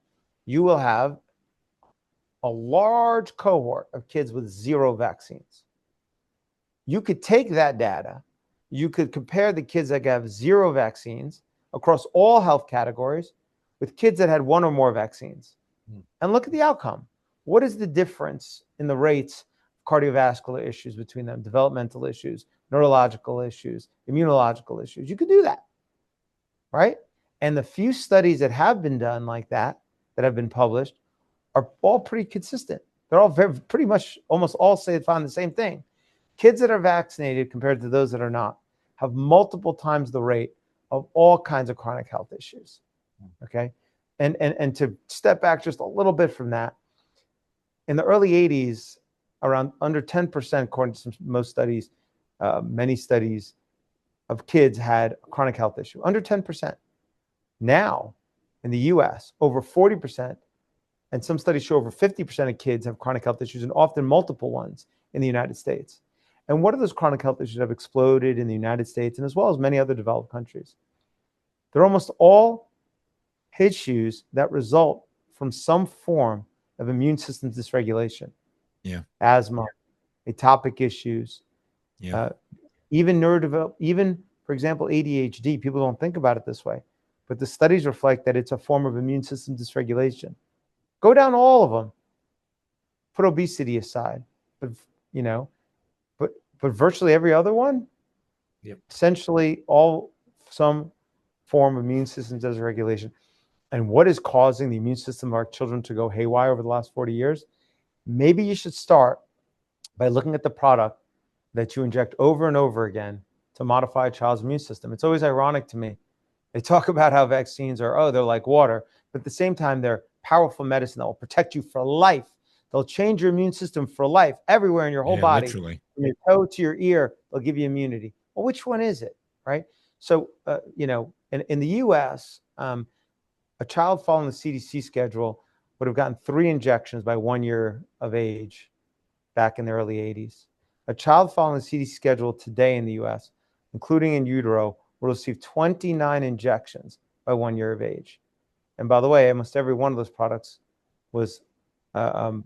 you will have a large cohort of kids with 0 vaccines. You could take that data, you could compare the kids that have 0 vaccines across all health categories with kids that had 1 or more vaccines, and look at the outcome. What is the difference in the rates of cardiovascular issues between them, developmental issues, neurological issues, immunological issues? You could do that, right? And the few studies that have been done like that, that have been published, are all pretty consistent. They're all pretty much almost all found the same thing. Kids that are vaccinated compared to those that are not have multiple times the rate of all kinds of chronic health issues. Okay. And to step back just a little bit from that, in the early 80s, around under 10%, according to most studies, many studies of kids had a chronic health issue, under 10%. Now, in the US, over 40%, and some studies show over 50% of kids have chronic health issues, and often multiple ones in the United States. And what are those chronic health issues that have exploded in the United States and as well as many other developed countries? They're almost all issues that result from some form of immune system dysregulation. Yeah. Asthma, atopic issues, Yeah. even neurodevelop, even, for example, ADHD. People don't think about it this way, but the studies reflect that it's a form of immune system dysregulation. Go down all of them. Put obesity aside, but but virtually every other one, essentially all some form of immune system dysregulation. And what is causing the immune system of our children to go haywire over the last 40 years? Maybe you should start by looking at the product that you inject over and over again to modify a child's immune system. It's always ironic to me. They talk about how vaccines are, they're like water, but at the same time, they're powerful medicine that will protect you for life, They'll change your immune system for life everywhere in your whole body. Literally. From your toe to your ear, they'll give you immunity. Well, which one is it, right? So, in the U.S., a child following the CDC schedule would have gotten 3 injections by 1 year of age back in the early 80s. A child following the CDC schedule today in the U.S., including in utero, will receive 29 injections by 1 year of age. And by the way, almost every one of those products was the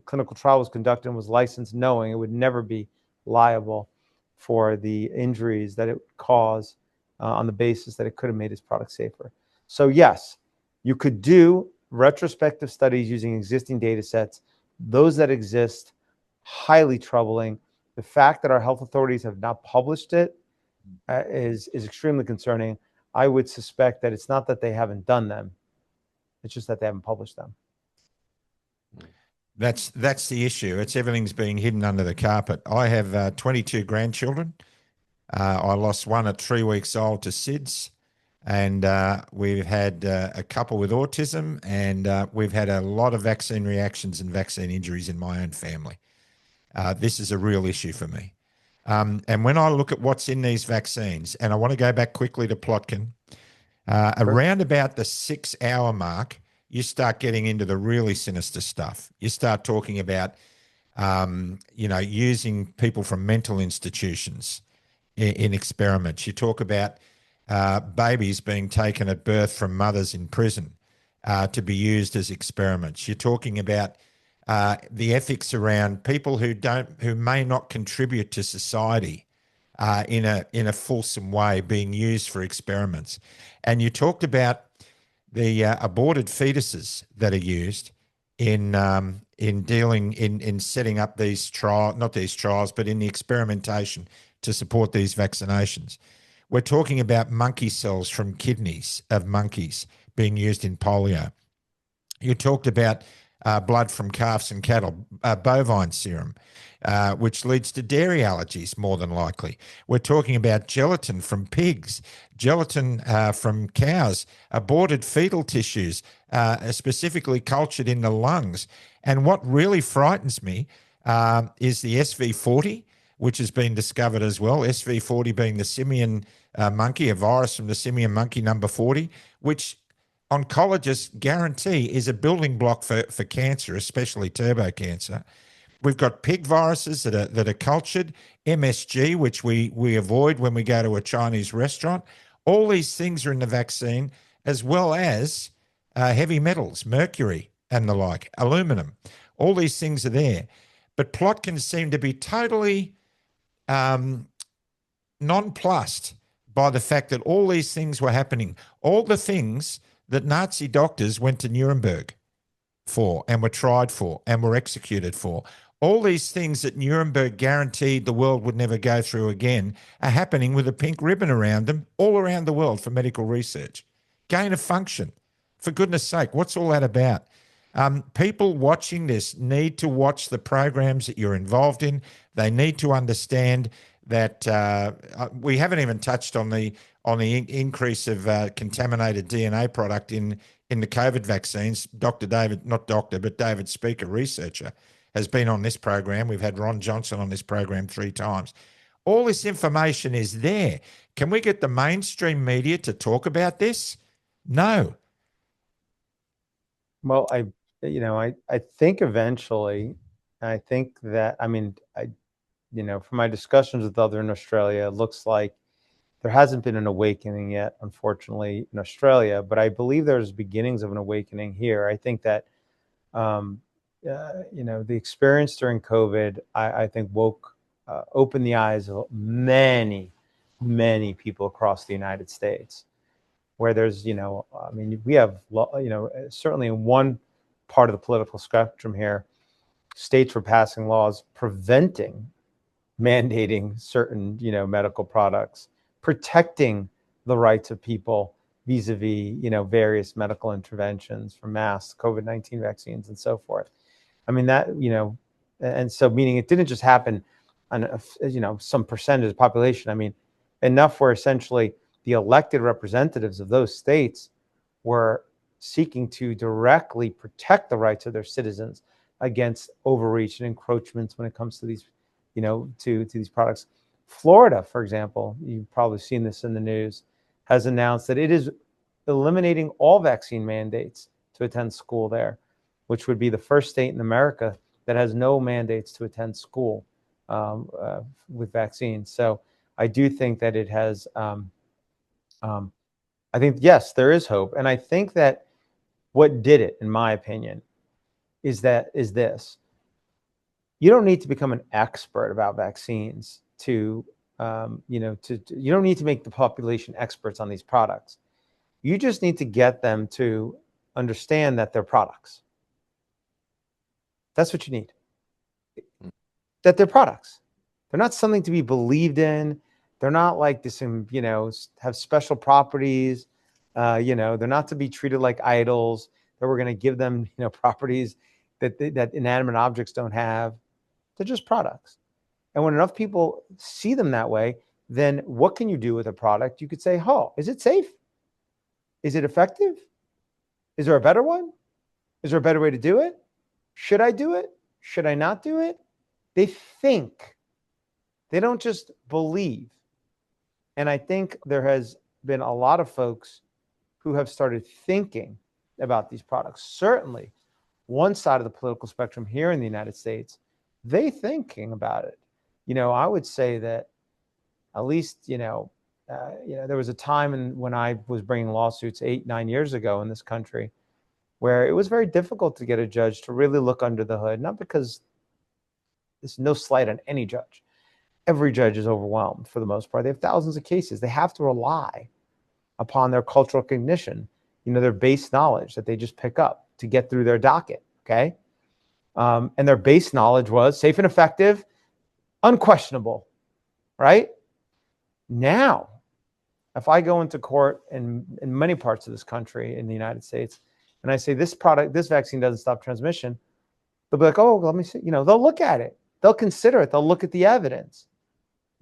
clinical trial was conducted and was licensed knowing it would never be liable for the injuries that it would cause on the basis that it could have made its product safer. So yes, you could do retrospective studies using existing data sets. Those that exist, highly troubling. The fact that our health authorities have not published it is extremely concerning. I would suspect that it's not that they haven't done them. It's just that they haven't published them. That's the issue. It's everything's being hidden under the carpet. I have 22 grandchildren. I lost one at 3 weeks old to SIDS, and we've had a couple with autism, and we've had a lot of vaccine reactions and vaccine injuries in my own family. This is a real issue for me. And when I look at what's in these vaccines, and I want to go back quickly to Plotkin, around about the 6-hour mark, you start getting into the really sinister stuff. You start talking about, using people from mental institutions in experiments. You talk about babies being taken at birth from mothers in prison to be used as experiments. You're talking about the ethics around people who may not contribute to society in a fulsome way being used for experiments. And you talked about the aborted fetuses that are used in setting up these trials, not these trials, but in the experimentation to support these vaccinations. We're talking about monkey cells from kidneys of monkeys being used in polio. You talked about blood from calves and cattle, bovine serum, which leads to dairy allergies more than likely. We're talking about gelatin from pigs, gelatin from cows, aborted fetal tissues, specifically cultured in the lungs. And what really frightens me is the SV40, which has been discovered as well, SV40 being the simian monkey, a virus from the simian monkey number 40, which oncologists guarantee is a building block for cancer, especially turbo cancer. We've got pig viruses that are cultured, MSG, which we avoid when we go to a Chinese restaurant. All these things are in the vaccine, as well as heavy metals, mercury and the like, aluminum. All these things are there. But Plotkin seemed to be totally nonplussed by the fact that all these things were happening. All the things that Nazi doctors went to Nuremberg for and were tried for and were executed for. All these things that Nuremberg guaranteed the world would never go through again are happening with a pink ribbon around them all around the world for medical research. Gain of function. For goodness sake, what's all that about? People watching this need to watch the programs that you're involved in. They need to understand that we haven't even touched on the increase of contaminated DNA product in the COVID vaccines. David Speaker, researcher, has been on this program. We've had Ron Johnson on this program 3 times. All this information is there. Can we get the mainstream media to talk about this? No. Well, I think eventually, I think that, from my discussions with others in Australia, it looks like there hasn't been an awakening yet, unfortunately, in Australia, but I believe there's beginnings of an awakening here. I think that, the experience during COVID, I think opened the eyes of many, many people across the United States, where there's, we have, certainly in one part of the political spectrum here, states were passing laws mandating certain, medical products, protecting the rights of people vis-a-vis, various medical interventions from masks, COVID-19 vaccines, and so forth. And so meaning it didn't just happen on, some percentage of the population. Enough where essentially the elected representatives of those states were seeking to directly protect the rights of their citizens against overreach and encroachments when it comes to these, to these products. Florida, for example, you've probably seen this in the news, has announced that it is eliminating all vaccine mandates to attend school there, which would be the first state in America that has no mandates to attend school with vaccines. So I do think that it has, I think, yes, there is hope. And I think that what did it, in my opinion, is this. You don't need to become an expert about vaccines to, you don't need to make the population experts on these products. You just need to get them to understand that they're products. That's what you need. That they're products. They're not something to be believed in. They're not like this, have special properties. They're not to be treated like idols, that we're going to give them, properties that inanimate objects don't have. They're just products. And when enough people see them that way, then what can you do with a product? You could say, oh, is it safe? Is it effective? Is there a better one? Is there a better way to do it? Should I do it? Should I not do it? They think. They don't just believe. And I think there has been a lot of folks who have started thinking about these products. Certainly, one side of the political spectrum here in the United States, they thinking about it. I would say that at least, there was a time when I was bringing lawsuits 8-9 years ago in this country where it was very difficult to get a judge to really look under the hood, not because there's no slight on any judge. Every judge is overwhelmed for the most part. They have thousands of cases. They have to rely upon their cultural cognition, their base knowledge that they just pick up to get through their docket, okay? And their base knowledge was safe and effective, unquestionable, right? Now, if I go into court in many parts of this country in the United States, and I say this vaccine doesn't stop transmission, they'll be like, oh, let me see. They'll look at it. They'll consider it. They'll look at the evidence.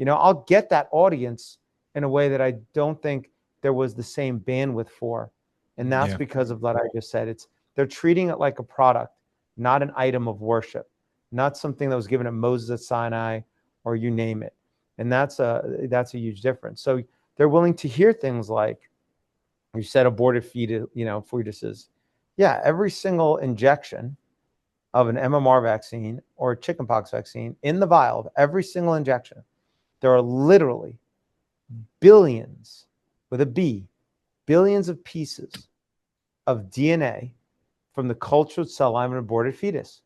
I'll get that audience in a way that I don't think there was the same bandwidth for. And that's because of what I just said. They're treating it like a product, not an item of worship, not something that was given at Moses at Sinai or you name it. And that's a huge difference. So they're willing to hear things like, you said aborted fetuses. Yeah, every single injection of an MMR vaccine or a chickenpox vaccine in the vial of every single injection, there are literally billions, with a B, billions of pieces of DNA from the cultured cell line of an aborted fetus.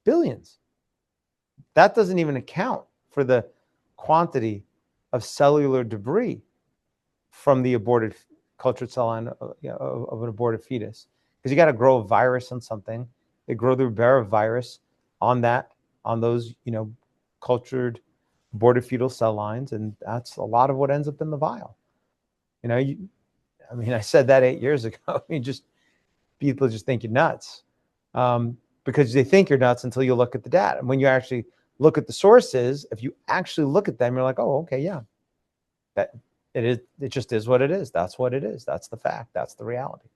Billions. That doesn't even account for the quantity of cellular debris from the aborted cultured cell line of an aborted fetus. Because you got to grow a virus on something. They grow the bearer virus on those, cultured aborted fetal cell lines. And that's a lot of what ends up in the vial. I said that 8 years ago. People just think you're nuts because they think you're nuts until you look at the data. And when you actually look at the sources, if you actually look at them, you're like, oh, okay, yeah, that it is. It just is what it is. That's what it is. That's the fact. That's the reality.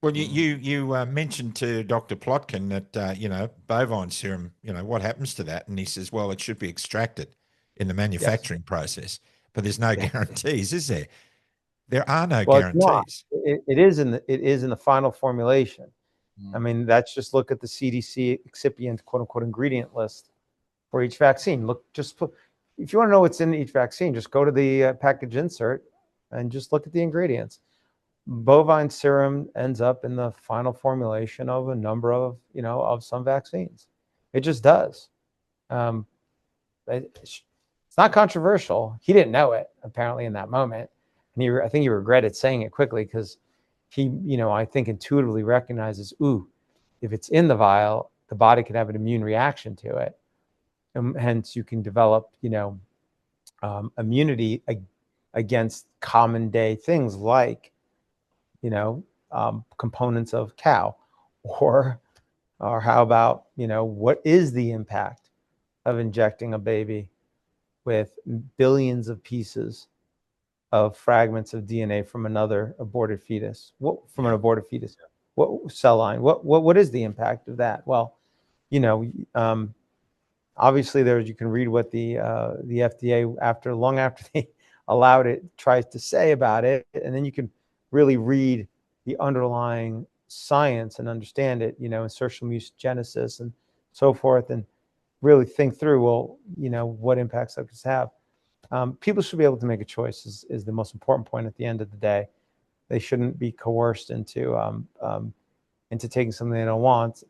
Well, you mentioned to Dr. Plotkin that, bovine serum, what happens to that? And he says, well, it should be extracted in the manufacturing process, but there's no guarantees, is there? There are no guarantees. It is in the final formulation. That's just look at the CDC excipient, quote unquote, ingredient list for each vaccine. If you want to know what's in each vaccine, just go to the package insert and just look at the ingredients. Bovine serum ends up in the final formulation of a number of, of some vaccines. It just does. It's not controversial. He didn't know it apparently in that moment. And I think he regretted saying it quickly because he, I think intuitively recognizes, if it's in the vial, the body could have an immune reaction to it. And hence you can develop, immunity against common day things like, components of cow or how about, what is the impact of injecting a baby with billions of pieces of fragments of DNA from another aborted fetus? What cell line? What is the impact of that? Well, Obviously you can read what the FDA long after they allowed it tries to say about it, and then you can really read the underlying science and understand it, insertional mutagenesis and so forth, and really think through, well, what impacts that could have. People should be able to make a choice is the most important point at the end of the day. They shouldn't be coerced into taking something they don't want,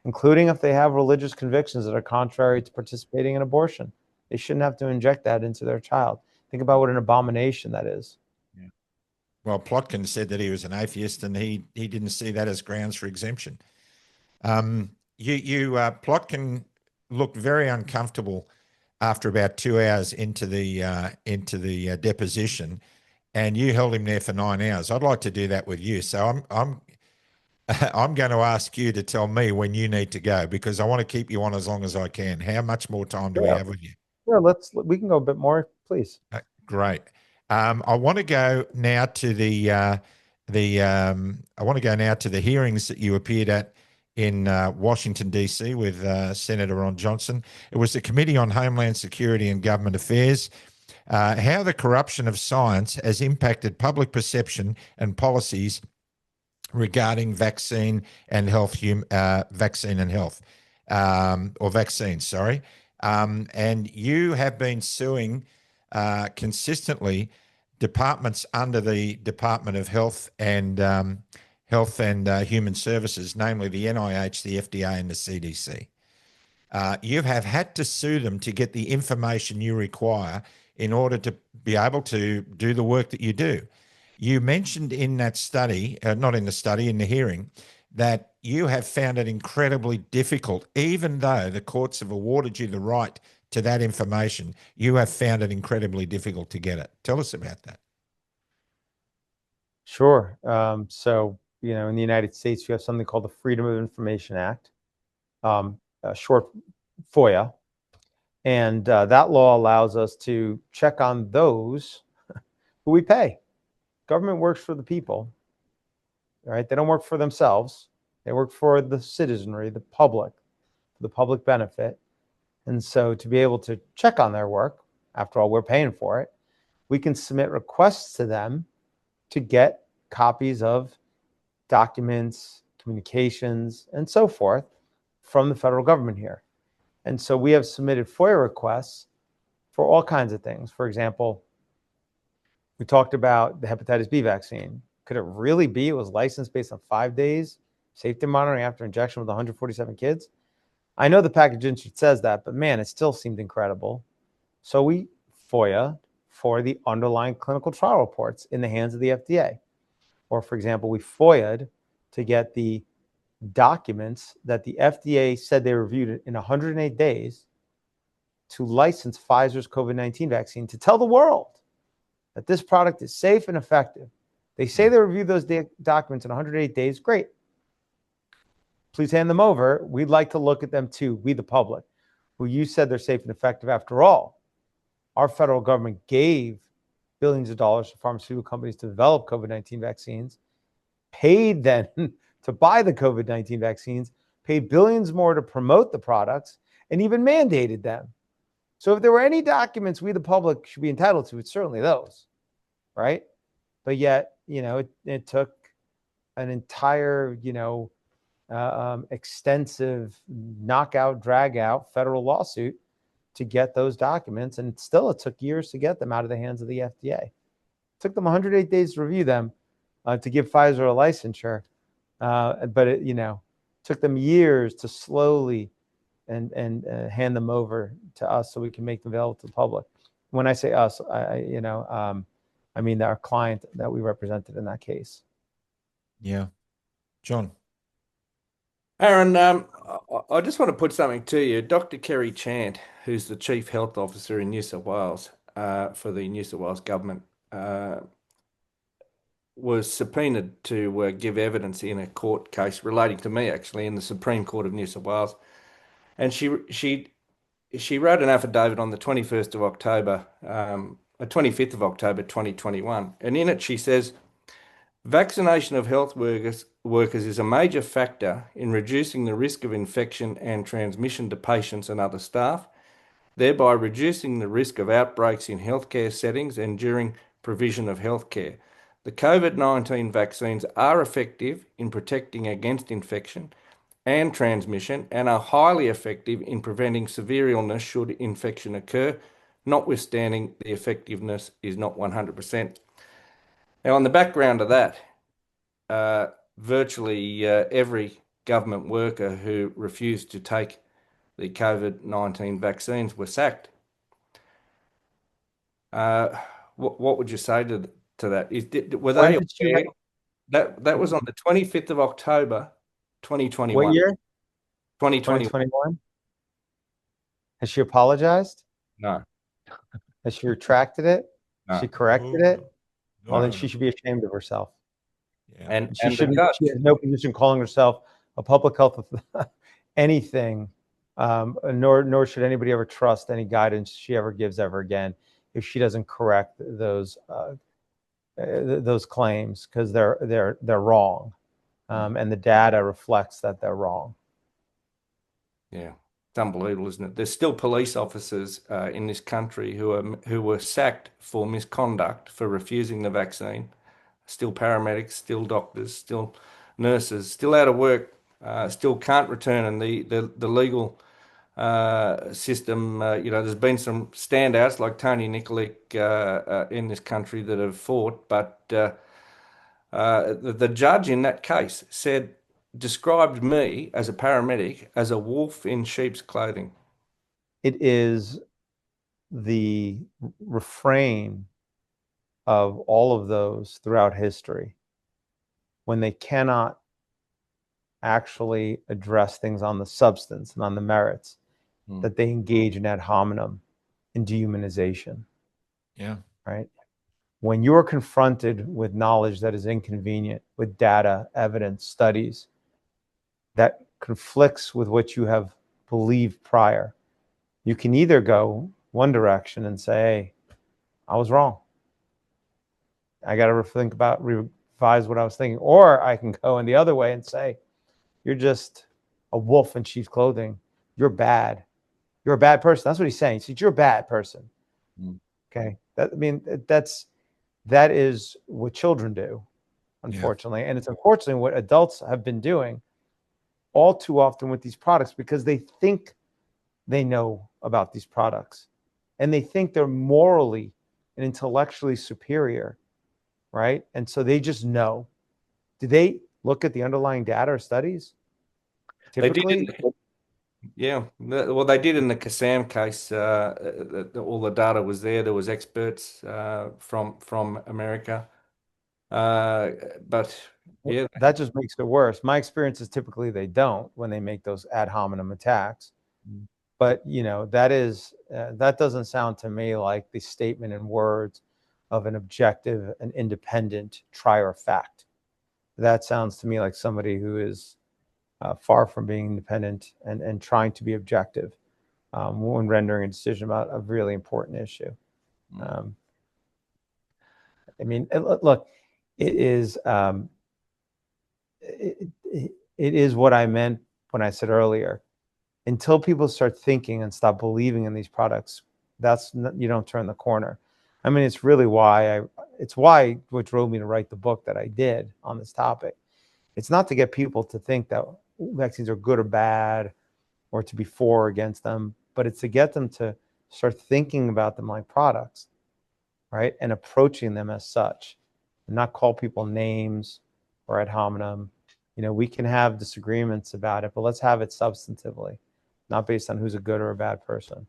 including if they have religious convictions that are contrary to participating in abortion. They shouldn't have to inject that into their child. Think about what an abomination that is. Yeah. Well, Plotkin said that he was an atheist, and he didn't see that as grounds for exemption. Plotkin looked very uncomfortable after about 2 hours into the deposition, and you held him there for 9 hours. I'd like to do that with you. So I'm going to ask you to tell me when you need to go, because I want to keep you on as long as I can. How much more time do we have with you? Yeah, we can go a bit more, please. Great. I want to go now to the hearings that you appeared at in Washington, D.C. with Senator Ron Johnson. It was the Committee on Homeland Security and Government Affairs. How the corruption of science has impacted public perception and policies regarding vaccine and health, vaccines, sorry. And you have been suing consistently departments under the Department of Health and Human Services, namely the NIH, the FDA, and the CDC. You have had to sue them to get the information you require in order to be able to do the work that you do. You mentioned in that study, not in the study, in the hearing, that you have found it incredibly difficult, even though the courts have awarded you the right to that information, you have found it incredibly difficult to get it. Tell us about that. Sure. So, in the United States, you have something called the Freedom of Information Act, short FOIA. And that law allows us to check on those who we pay. Government works for the people, right? They don't work for themselves. They work for the citizenry, the public, for the public benefit. And so to be able to check on their work, after all, we're paying for it, we can submit requests to them to get copies of documents, communications, and so forth from the federal government here. And so we have submitted FOIA requests for all kinds of things. For example, we talked about the hepatitis B vaccine. Could it really be it was licensed based on 5 days safety monitoring after injection with 147 kids? I know the package insert says that, but man, it still seemed incredible. So we FOIA for the underlying clinical trial reports in the hands of the FDA. Or for example, we FOIA'd to get the documents that the FDA said they reviewed in 108 days to license Pfizer's COVID-19 vaccine, to tell the world that this product is safe and effective. They say they reviewed those documents in 108 days. Great. Please hand them over. We'd like to look at them too, we the public, who you said they're safe and effective. After all, our federal government gave billions of dollars to pharmaceutical companies to develop COVID-19 vaccines, paid them to buy the COVID-19 vaccines, paid billions more to promote the products, and even mandated them. So if there were any documents we, the public, should be entitled to, it's certainly those, right? But yet, it took an entire, extensive knockout, drag out federal lawsuit to get those documents. And still, it took years to get them out of the hands of the FDA. It took them 108 days to review them to give Pfizer a licensure. But it, took them years to slowly and hand them over to us so we can make them available to the public. When I say us, I mean our client that we represented in that case. Yeah. John. Aaron, I just want to put something to you. Dr. Kerry Chant, who's the Chief Health Officer in New South Wales for the New South Wales government, was subpoenaed to give evidence in a court case relating to me, actually, in the Supreme Court of New South Wales. And she wrote an affidavit on the 21st of October, 25th of October, 2021. And in it, she says, Vaccination of health workers is a major factor in reducing the risk of infection and transmission to patients and other staff, thereby reducing the risk of outbreaks in healthcare settings and during provision of healthcare. The COVID-19 vaccines are effective in protecting against infection and transmission and are highly effective in preventing severe illness should infection occur, notwithstanding the effectiveness is not 100%. Now, on the background of that, virtually every government worker who refused to take the COVID-19 vaccines were sacked. What would you say to that? Were they aware? That was on the 25th of October, 2021. What year? 2021. 2021. Has she apologized? No. Has she retracted it? No. She corrected it? No, Well, then she should be ashamed of herself. Yeah. And she has no position calling herself a public health anything, nor should anybody ever trust any guidance she ever gives ever again if she doesn't correct those claims, because they're wrong, and the data reflects that they're wrong. Yeah, it's unbelievable, isn't it? There's still police officers in this country who were sacked for misconduct for refusing the vaccine. Still paramedics, still doctors, still nurses, still out of work, still can't return. And the legal system, there's been some standouts like Tony Nikolic in this country that have fought, but the judge in that case described me as a paramedic as a wolf in sheep's clothing. It is the refrain of all of those throughout history when they cannot actually address things on the substance and on the merits, that they engage in ad hominem and dehumanization. Yeah. Right. When you're confronted with knowledge that is inconvenient, with data, evidence, studies that conflicts with what you have believed prior, you can either go one direction and say, hey, I was wrong. I got to revise what I was thinking. Or I can go in the other way and say, you're just a wolf in sheep's clothing. You're bad. You're a bad person. That's what he's saying. He says, you're a bad person. Okay. That is what children do, unfortunately. Yeah. And it's unfortunately what adults have been doing all too often with these products, because they think they know about these products and they think they're morally and intellectually superior, right? And so they just know. Do they look at the underlying data or studies? Typically, they did. Yeah, well, they did in the Kassam case. All the data was there. There was experts from America, but yeah, that just makes it worse. My experience is typically they don't when they make those ad hominem attacks. But that doesn't sound to me like the statement in words of an objective and independent trier of fact. That sounds to me like somebody who is far from being independent and trying to be objective when rendering a decision about a really important issue. Look, it is what I meant when I said earlier. Until people start thinking and stop believing in these products, you don't turn the corner. I mean, it's really why what drove me to write the book that I did on this topic. It's not to get people to think that vaccines are good or bad or to be for or against them, but it's to get them to start thinking about them like products, right? And approaching them as such, and not call people names or ad hominem. We can have disagreements about it, but let's have it substantively, not based on who's a good or a bad person.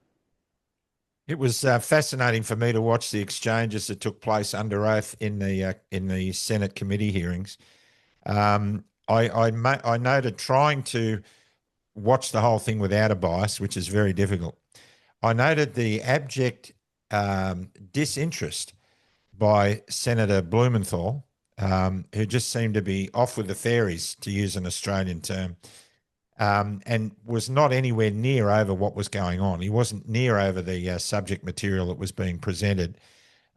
It was fascinating for me to watch the exchanges that took place under oath in the Senate committee hearings. I noted trying to watch the whole thing without a bias, which is very difficult. I noted the abject disinterest by Senator Blumenthal, who just seemed to be off with the fairies, to use an Australian term, and was not anywhere near over what was going on. He wasn't near over the subject material that was being presented.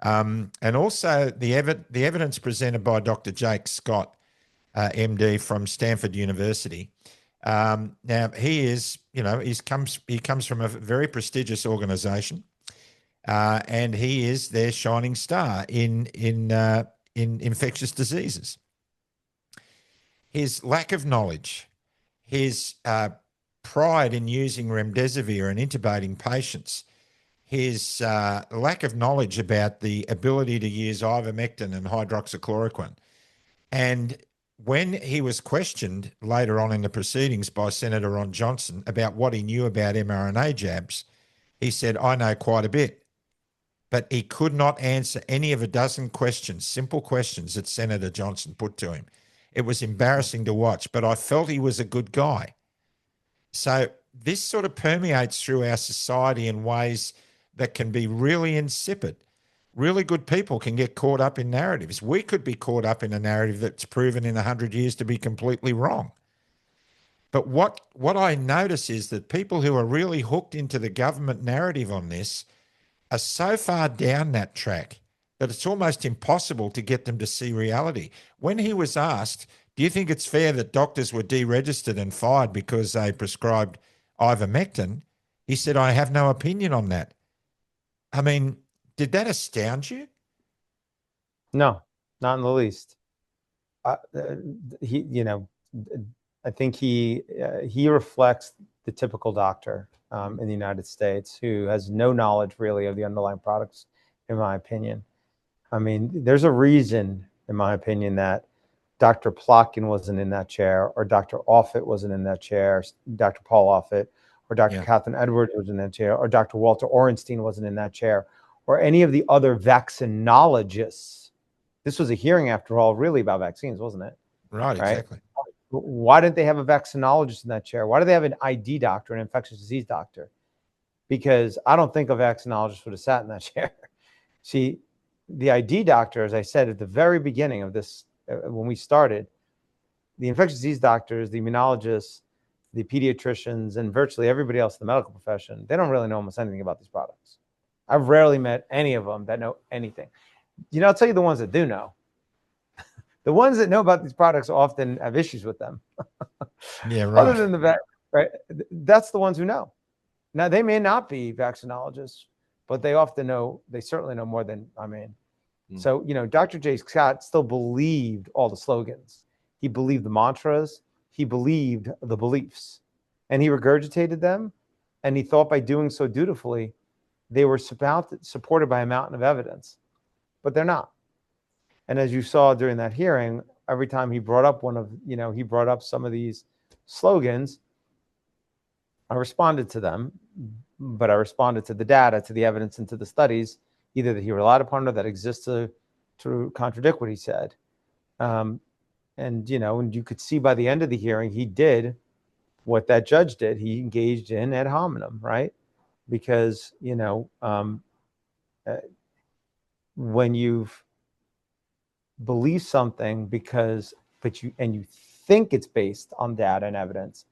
And also the evidence presented by Dr. Jake Scott, MD from Stanford University. Now he comes from a very prestigious organization, and he is their shining star in infectious diseases. His lack of knowledge, his pride in using remdesivir and intubating patients, his lack of knowledge about the ability to use ivermectin and hydroxychloroquine. And when he was questioned later on in the proceedings by Senator Ron Johnson about what he knew about mRNA jabs, he said, "I know quite a bit." But he could not answer any of a dozen questions, simple questions that Senator Johnson put to him. It was embarrassing to watch, but I felt he was a good guy. So this sort of permeates through our society in ways that can be really insipid. Really good people can get caught up in narratives. We could be caught up in a narrative that's proven in 100 years to be completely wrong. But what I notice is that people who are really hooked into the government narrative on this are so far down that track that it's almost impossible to get them to see reality. When he was asked, do you think it's fair that doctors were deregistered and fired because they prescribed ivermectin? He said, I have no opinion on that. I mean, did that astound you? No, not in the least. I think he reflects the typical doctor in the United States who has no knowledge really of the underlying products, in my opinion. I mean, there's a reason, in my opinion, that Dr. Plotkin wasn't in that chair, or Dr. Offit wasn't in that chair, Dr. Paul Offit, or Dr. Catherine Edwards was in that chair, or Dr. Walter Orenstein wasn't in that chair, or any of the other vaccinologists. This was a hearing, after all, really about vaccines, wasn't it? Right, exactly. Why didn't they have a vaccinologist in that chair? Why do they have an ID doctor, an infectious disease doctor? Because I don't think a vaccinologist would have sat in that chair. See, the ID doctor, as I said at the very beginning of this, when we started, the infectious disease doctors, the immunologists, the pediatricians, and virtually everybody else in the medical profession, they don't really know almost anything about these products. I've rarely met any of them that know anything. I'll tell you the ones that do know. The ones that know about these products often have issues with them. Yeah, right. Other than the right, that's the ones who know. Now, they may not be vaccinologists, but they often know. They certainly know more than I mean. So, Dr. J. Scott still believed all the slogans. He believed the mantras. He believed the beliefs, and he regurgitated them. And he thought by doing so dutifully, they were supported by a mountain of evidence, but they're not. And as you saw during that hearing, every time he brought up he brought up some of these slogans, I responded to them, but I responded to the data, to the evidence, and to the studies, either that he relied upon or that exists to contradict what he said. And you could see by the end of the hearing, he did what that judge did. He engaged in ad hominem, right? Because, when you've believe something but you think it's based on data and evidence,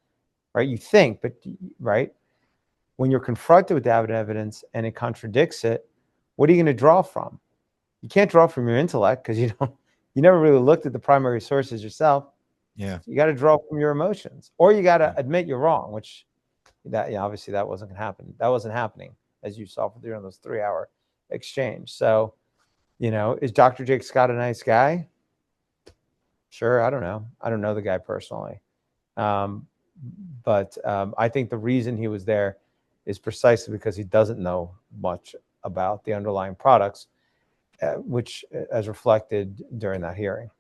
right? You think, but right, when you're confronted with data and evidence and it contradicts it, what are you going to draw from? You can't draw from your intellect because you never really looked at the primary sources yourself. Yeah, you got to draw from your emotions, or you got to admit you're wrong, which obviously that wasn't going to happen. That wasn't happening, as you saw during those 3-hour exchange. So, is Dr. Jake Scott a nice guy? Sure. I don't know. I don't know the guy personally. But I think the reason he was there is precisely because he doesn't know much about the underlying products, which as reflected during that hearing.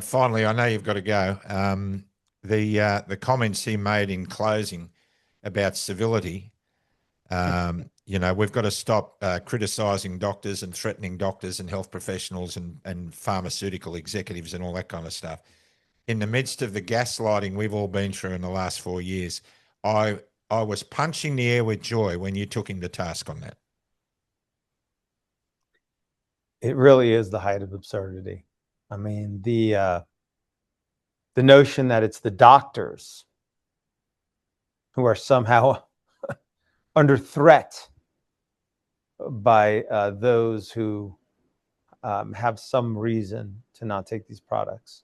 Finally, I know you've got to go. The comments he made in closing about civility, we've got to stop criticizing doctors and threatening doctors and health professionals and pharmaceutical executives and all that kind of stuff. In the midst of the gaslighting we've all been through in the last 4 years, I was punching the air with joy when you took him to task on that. It really is the height of absurdity. I mean, the notion that it's the doctors who are somehow under threat by those who have some reason to not take these products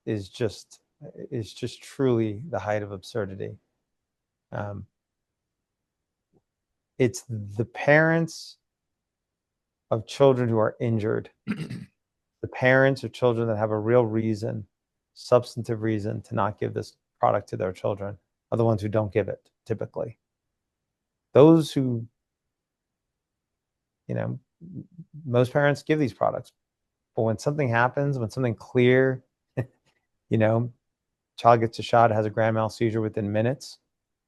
is just truly the height of absurdity. It's the parents of children who are injured, the parents of children that have a real reason, substantive reason to not give this product to their children are the ones who don't give it typically. Those who, most parents give these products, but when something happens, when something clear, child gets a shot, has a grand mal seizure within minutes,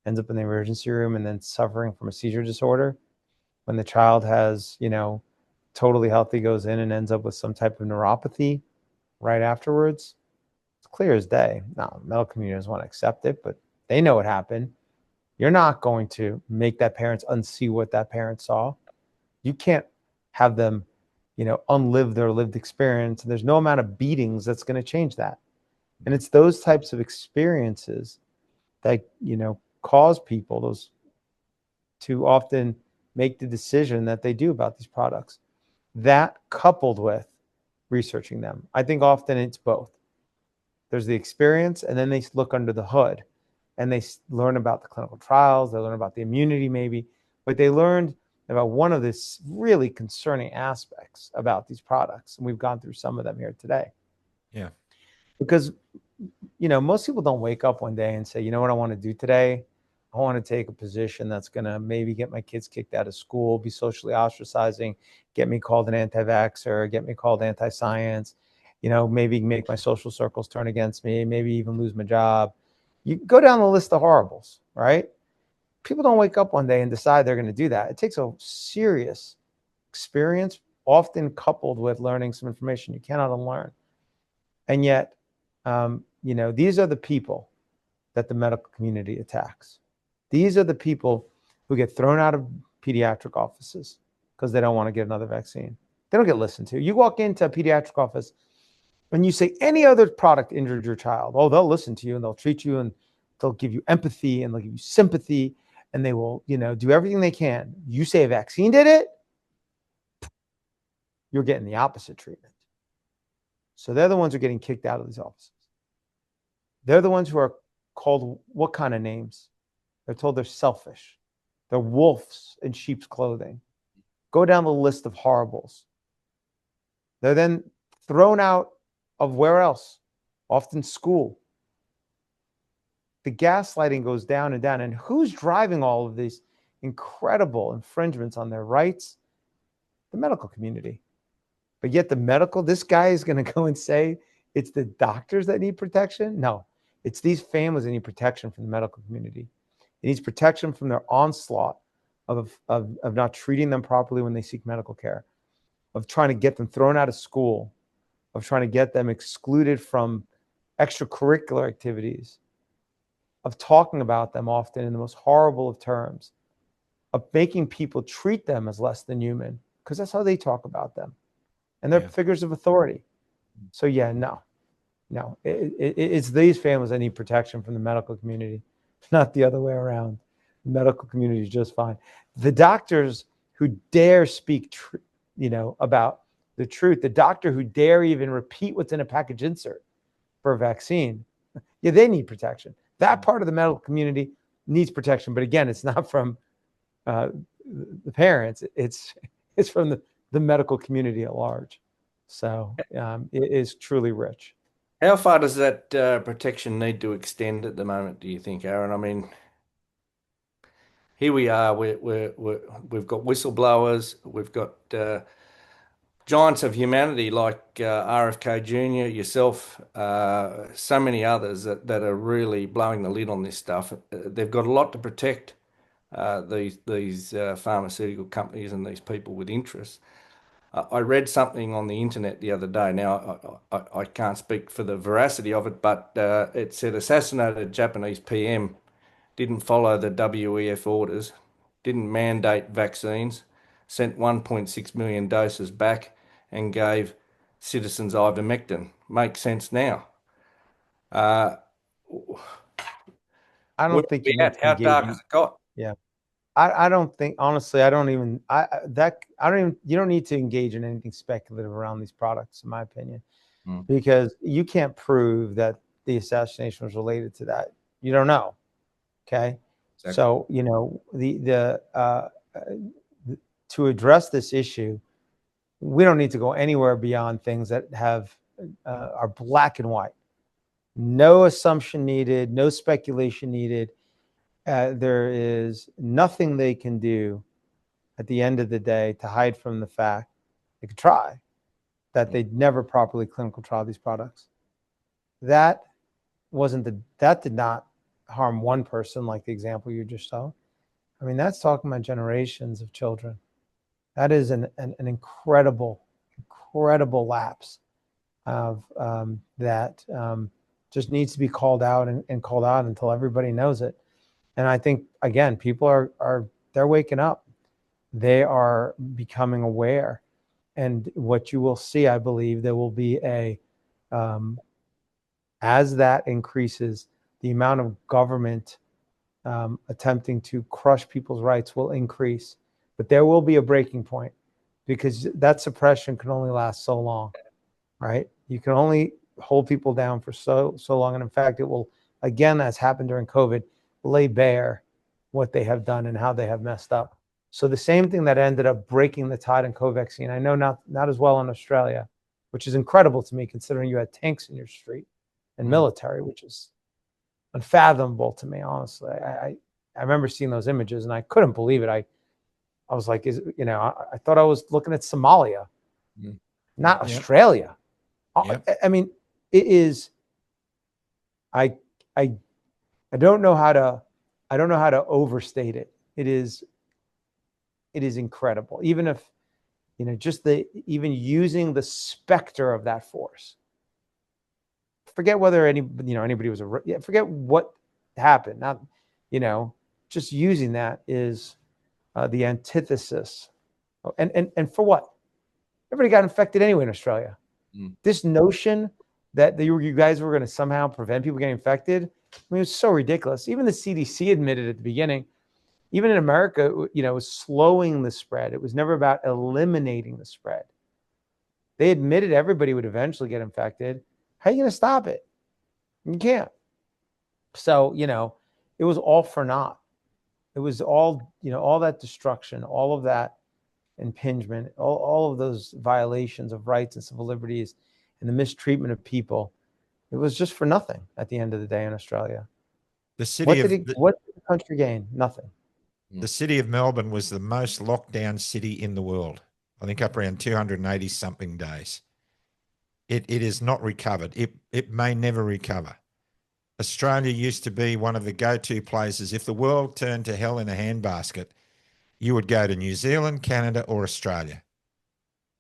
ends up in the emergency room and then suffering from a seizure disorder. When the child has, totally healthy, goes in and ends up with some type of neuropathy right afterwards, it's clear as day. Now, the medical community doesn't want to accept it, but they know what happened. You're not going to make that parents unsee what that parent saw. You can't have them, unlive their lived experience. And there's no amount of beatings that's going to change that. And it's those types of experiences that, cause people those to often make the decision that they do about these products. That coupled with researching them. I think often it's both. There's the experience, and then they look under the hood and they learn about the clinical trials, they learn about the immunity maybe, but they learned about one of the really concerning aspects about these products. And we've gone through some of them here today. Yeah. Because, most people don't wake up one day and say, you know what I want to do today? I want to take a position that's going to maybe get my kids kicked out of school, be socially ostracizing, get me called an anti-vaxxer, get me called anti-science, maybe make my social circles turn against me, maybe even lose my job. You go down the list of horribles, right? People don't wake up one day and decide they're going to do that. It takes a serious experience, often coupled with learning some information you cannot unlearn. And yet, these are the people that the medical community attacks. These are the people who get thrown out of pediatric offices because they don't want to get another vaccine. They don't get listened to. You walk into a pediatric office and you say any other product injured your child. Oh, they'll listen to you and they'll treat you and they'll give you empathy and they'll give you sympathy and they will, do everything they can. You say a vaccine did it, you're getting the opposite treatment. So they're the ones who are getting kicked out of these offices. They're the ones who are called what kind of names? They're told they're selfish. They're wolves in sheep's clothing. Go down the list of horribles. They're then thrown out of where else? Often school. The gaslighting goes down and down. And who's driving all of these incredible infringements on their rights? The medical community. But yet this guy is going to go and say it's the doctors that need protection? No, it's these families that need protection from the medical community. It needs protection from their onslaught of not treating them properly when they seek medical care, of trying to get them thrown out of school, of trying to get them excluded from extracurricular activities, of talking about them often in the most horrible of terms, of making people treat them as less than human, because that's how they talk about them. And they're figures of authority. So no, it's these families that need protection from the medical community, not the other way around. The medical community is just fine. The doctors who dare speak, about the truth, the doctor who dare even repeat what's in a package insert for a vaccine, they need protection. That part of the medical community needs protection. But again, it's not from the parents. It's from the medical community at large. So it is truly rich. How far does that protection need to extend at the moment, do you think, Aaron? I mean, here we are, we've got whistleblowers, we've got giants of humanity like RFK Jr., yourself, so many others that are really blowing the lid on this stuff. They've got a lot to protect these pharmaceutical companies and these people with interests. I read something on the internet the other day. Now, I can't speak for the veracity of it, but it said assassinated Japanese PM didn't follow the WEF orders, didn't mandate vaccines, sent 1.6 million doses back, and gave citizens ivermectin. Makes sense now. I don't think you need How to dark engage. has it got? Yeah. I don't think, honestly, I don't even, you don't need to engage in anything speculative around these products, in my opinion, because you can't prove that the assassination was related to that. You don't know. Okay. Exactly. So, you know, to address this issue, we don't need to go anywhere beyond things that have, are black and white. No assumption needed, no speculation needed. There is nothing they can do at the end of the day to hide from the fact, they could try, that they'd never properly clinical trial these products. That did not harm one person like the example you just saw. I mean, that's talking about generations of children. That is an incredible lapse of that just needs to be called out and called out until everybody knows it. And I think, again, people they're waking up. They are becoming aware. And what you will see, I believe, there will be as that increases, the amount of government attempting to crush people's rights will increase. But there will be a breaking point, because that suppression can only last so long, right? You can only hold people down for so long. And in fact, it will, again, as happened during COVID, lay bare what they have done and how they have messed up. So the same thing that ended up breaking the tide in Covaxine, I know not as well in Australia, which is incredible to me considering you had tanks in your street and military, which is unfathomable to me, honestly. I remember seeing those images and I couldn't believe it. I was like, I thought I was looking at Somalia, not Australia. Yep. I mean, it is, I don't know how to overstate it. It is incredible. Even if, just even using the specter of that force, forget whether anybody was forget what happened. Not, just using that is the antithesis. And for what? Everybody got infected anyway in Australia. This notion that you guys were going to somehow prevent people getting infected, I mean, it was so ridiculous. Even the CDC admitted at the beginning, even in America, it was slowing the spread. It was never about eliminating the spread. They admitted everybody would eventually get infected. How are you going to stop it? You can't. So, it was all for naught. It was all, all that destruction, all of that impingement, all of those violations of rights and civil liberties and the mistreatment of people. It was just for nothing at the end of the day in Australia. What did the country gain? Nothing. The city of Melbourne was the most locked down city in the world. I think up around 280 something days. It is not recovered. It may never recover. Australia used to be one of the go-to places. If the world turned to hell in a handbasket, you would go to New Zealand, Canada, or Australia.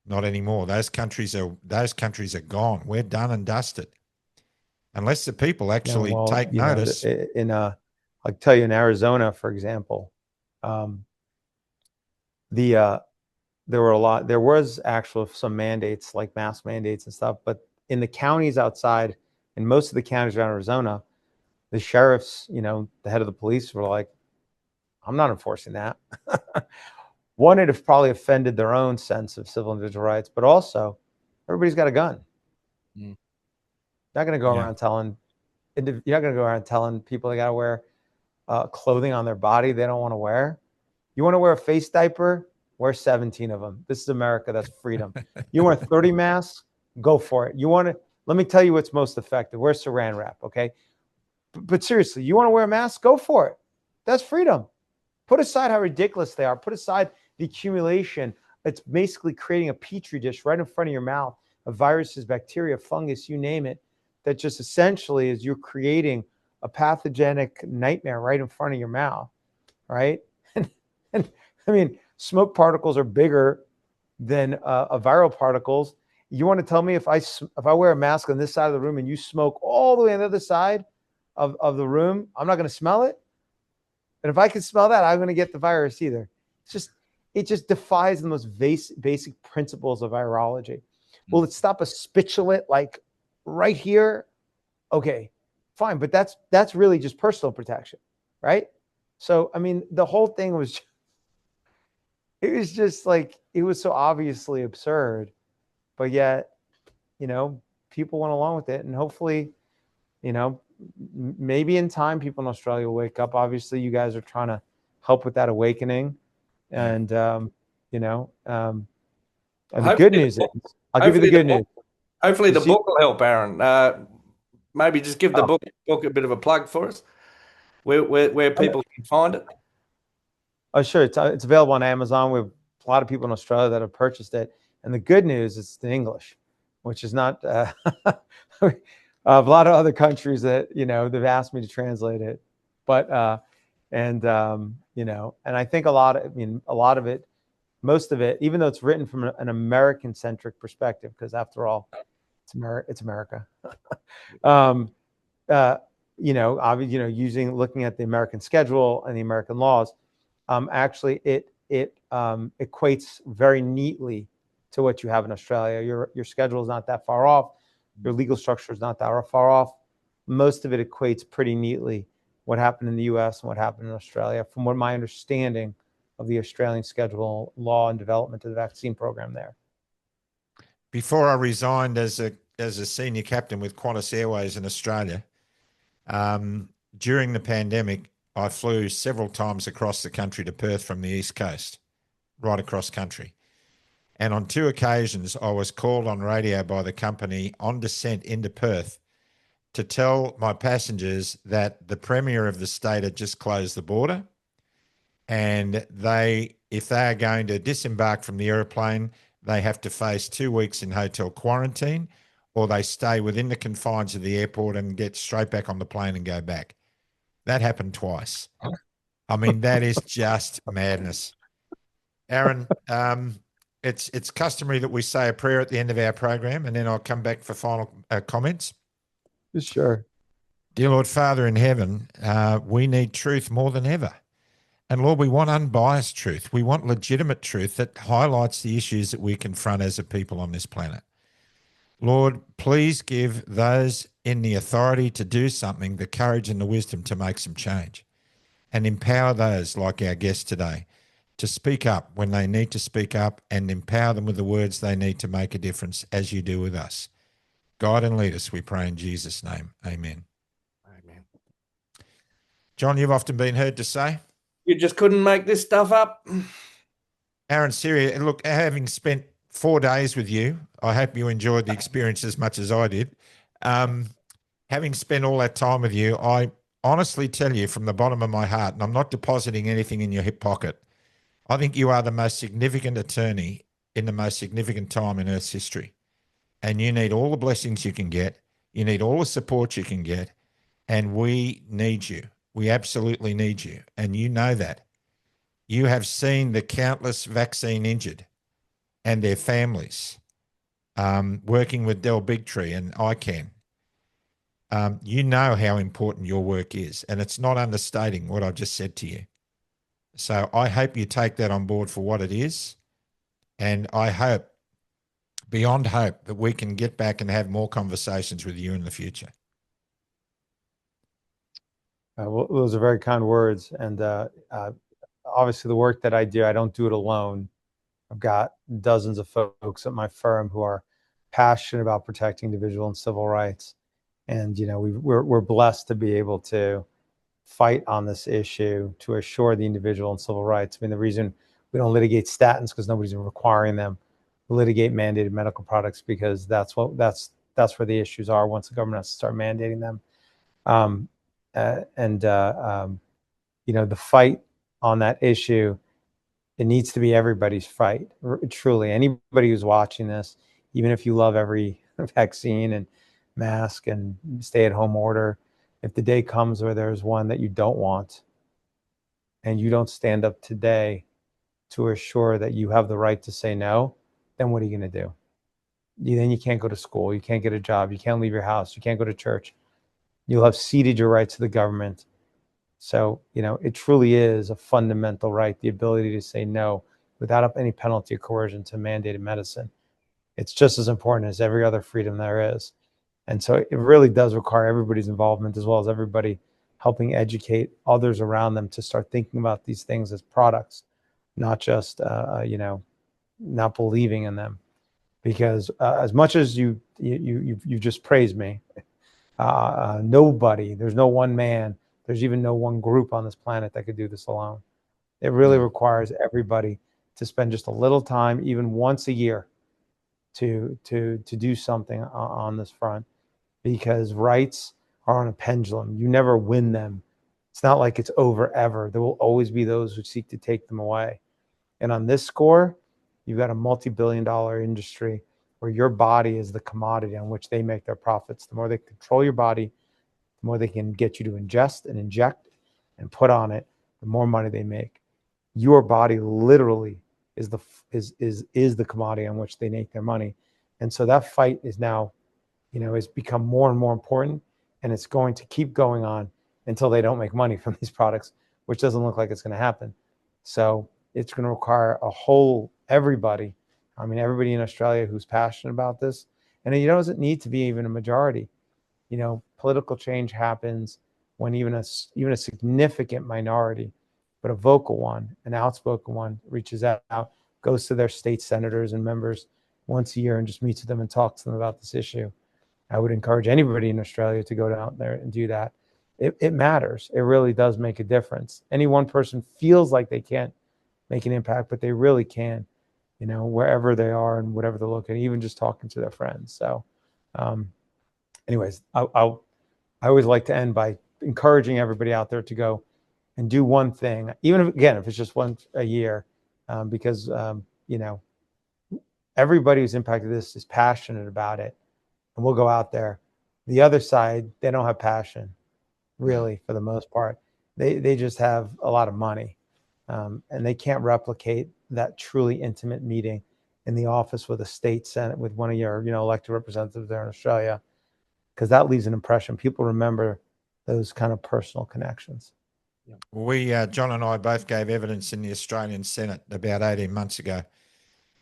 Not anymore. Those countries are gone. We're done and dusted. Unless the people actually take notice. I'll tell you, in Arizona, for example, there was actually some mandates, like mask mandates and stuff, but in the counties outside, in most of the counties around Arizona, the sheriffs, the head of the police were like, I'm not enforcing that. One, it probably offended their own sense of civil and individual rights, but also everybody's got a gun. Not going to go around telling people they got to wear clothing on their body they don't want to wear. You want to wear a face diaper? Wear 17 of them. This is America. That's freedom. You want 30 masks? Go for it. Let me tell you what's most effective. Wear saran wrap, okay? But seriously, you want to wear a mask? Go for it. That's freedom. Put aside how ridiculous they are. Put aside the accumulation. It's basically creating a petri dish right in front of your mouth of viruses, bacteria, fungus, you name it, that just essentially is you're creating a pathogenic nightmare right in front of your mouth, right? And I mean, smoke particles are bigger than viral particles. You want to tell me if I wear a mask on this side of the room and you smoke all the way on the other side of the room, I'm not going to smell it? And if I can smell that, I'm going to get the virus either. It just defies the most basic principles of virology. Will it stop a spitulate like right here? Okay, fine. But that's really just personal protection, right? So, I mean, the whole thing was, it was just like, it was so obviously absurd, but yet, you know, people went along with it. And hopefully, you know, maybe in time, people in Australia will wake up. Obviously, you guys are trying to help with that awakening. And, you know, and the good news is, I'll give you the good news. Hopefully the book will help, Aaron. Maybe just give the book a bit of a plug for us, where people can find it. Oh, sure. It's available on Amazon. We have a lot of people in Australia that have purchased it. And the good news is it's in English, which is not a lot of other countries that, you know, they've asked me to translate it. But, you know, and I think a lot of it, most of it, even though it's written from an American centric perspective, because after all, it's America. You know, obviously, you know, looking at the American schedule and the American laws, actually it equates very neatly to what you have in Australia. Your schedule is not that far off. Your legal structure is not that far off. Most of it equates pretty neatly what happened in the US and what happened in Australia, from what my understanding of the Australian schedule, law, and development of the vaccine program there. Before I resigned as a senior captain with Qantas Airways in Australia, during the pandemic, I flew several times across the country to Perth from the East Coast, right across country. And on 2 occasions, I was called on radio by the company on descent into Perth to tell my passengers that the Premier of the state had just closed the border, and if they are going to disembark from the aeroplane, they have to face 2 weeks in hotel quarantine, or they stay within the confines of the airport and get straight back on the plane and go back. That happened twice. I mean, that is just madness. Aaron, it's customary that we say a prayer at the end of our program, and then I'll come back for final comments. Sure. Dear Lord, Father in heaven, we need truth more than ever. And Lord, we want unbiased truth. We want legitimate truth that highlights the issues that we confront as a people on this planet. Lord, please give those in the authority to do something the courage and the wisdom to make some change, and empower those like our guest today to speak up when they need to speak up, and empower them with the words they need to make a difference, as you do with us. Guide and lead us, we pray in Jesus' name. Amen. Amen. John, you've often been heard to say, you just couldn't make this stuff up. Aaron, Siri, look, having spent 4 days with you, I hope you enjoyed the experience as much as I did. Having spent all that time with you, I honestly tell you from the bottom of my heart, and I'm not depositing anything in your hip pocket, I think you are the most significant attorney in the most significant time in Earth's history. And you need all the blessings you can get. You need all the support you can get. And we need you. We absolutely need you. And you know that. You have seen the countless vaccine injured and their families, working with Del Bigtree and ICANN. You know how important your work is, and it's not understating what I've just said to you. So I hope you take that on board for what it is, and I hope, beyond hope, that we can get back and have more conversations with you in the future. Well, those are very kind words, and obviously the work that I do, I don't do it alone. I've got dozens of folks at my firm who are passionate about protecting individual and civil rights. And, you know, we're blessed to be able to fight on this issue to assure the individual and civil rights. I mean, the reason we don't litigate statins because nobody's requiring them. We litigate mandated medical products because that's where the issues are once the government has to start mandating them. You know, the fight on that issue, it needs to be everybody's fight. Truly, anybody who's watching this, even if you love every vaccine and mask and stay-at-home order, if the day comes where there's one that you don't want and you don't stand up today to assure that you have the right to say no, then what are you going to do? Then you can't go to school, you can't get a job, you can't leave your house, you can't go to church. You'll have ceded your rights to the government. So, you know, it truly is a fundamental right, the ability to say no without any penalty or coercion to mandated medicine. It's just as important as every other freedom there is. And so it really does require everybody's involvement, as well as everybody helping educate others around them to start thinking about these things as products, not just, not believing in them. Because as much as you've just praised me, nobody, there's no one man, there's even no one group on this planet that could do this alone. It really requires everybody to spend just a little time, even once a year, to do something on this front, because rights are on a pendulum. You never win them. It's not like it's over ever. There will always be those who seek to take them away. And on this score, you've got a multi-billion-dollar industry where your body is the commodity on which they make their profits. The more they control your body, the more they can get you to ingest and inject and put on it, the more money they make. Your body literally is the commodity on which they make their money. And so that fight is now, has become more and more important, and it's going to keep going on until they don't make money from these products, which doesn't look like it's going to happen. So it's going to require everybody in Australia who's passionate about this. And it doesn't need to be even a majority. Political change happens when even a significant minority, but a vocal one, an outspoken one, reaches out, goes to their state senators and members once a year and just meets with them and talks to them about this issue. I would encourage anybody in Australia to go down there and do that. It matters. It really does make a difference. Any one person feels like they can't make an impact, but they really can, wherever they are and whatever they're looking, even just talking to their friends. So anyways, I always like to end by encouraging everybody out there to go and do one thing, even if it's just once a year, because, everybody who's impacted this is passionate about it, and we'll go out there. The other side, they don't have passion, really, for the most part. They just have a lot of money, and they can't replicate that truly intimate meeting in the office with a state senate, with one of your, elected representatives there in Australia, because that leaves an impression. People remember those kind of personal connections. We, John and I both gave evidence in the Australian Senate about 18 months ago,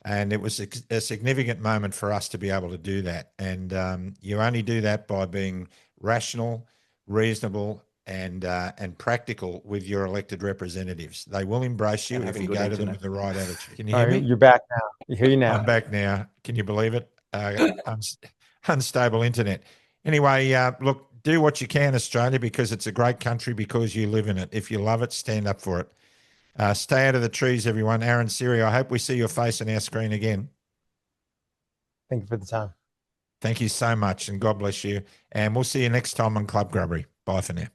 and it was a significant moment for us to be able to do that. And you only do that by being rational, reasonable, and practical with your elected representatives. They will embrace you if you go to them with the right attitude. Can you hear me? You're back now. You hear you now. I'm back now. Can you believe it? Unstable internet. Anyway, look, do what you can, Australia, because it's a great country, because you live in it. If you love it, stand up for it. Stay out of the trees, everyone. Aaron, Siri, I hope we see your face on our screen again. Thank you for the time. Thank you so much, and God bless you. And we'll see you next time on Club Grubbery. Bye for now.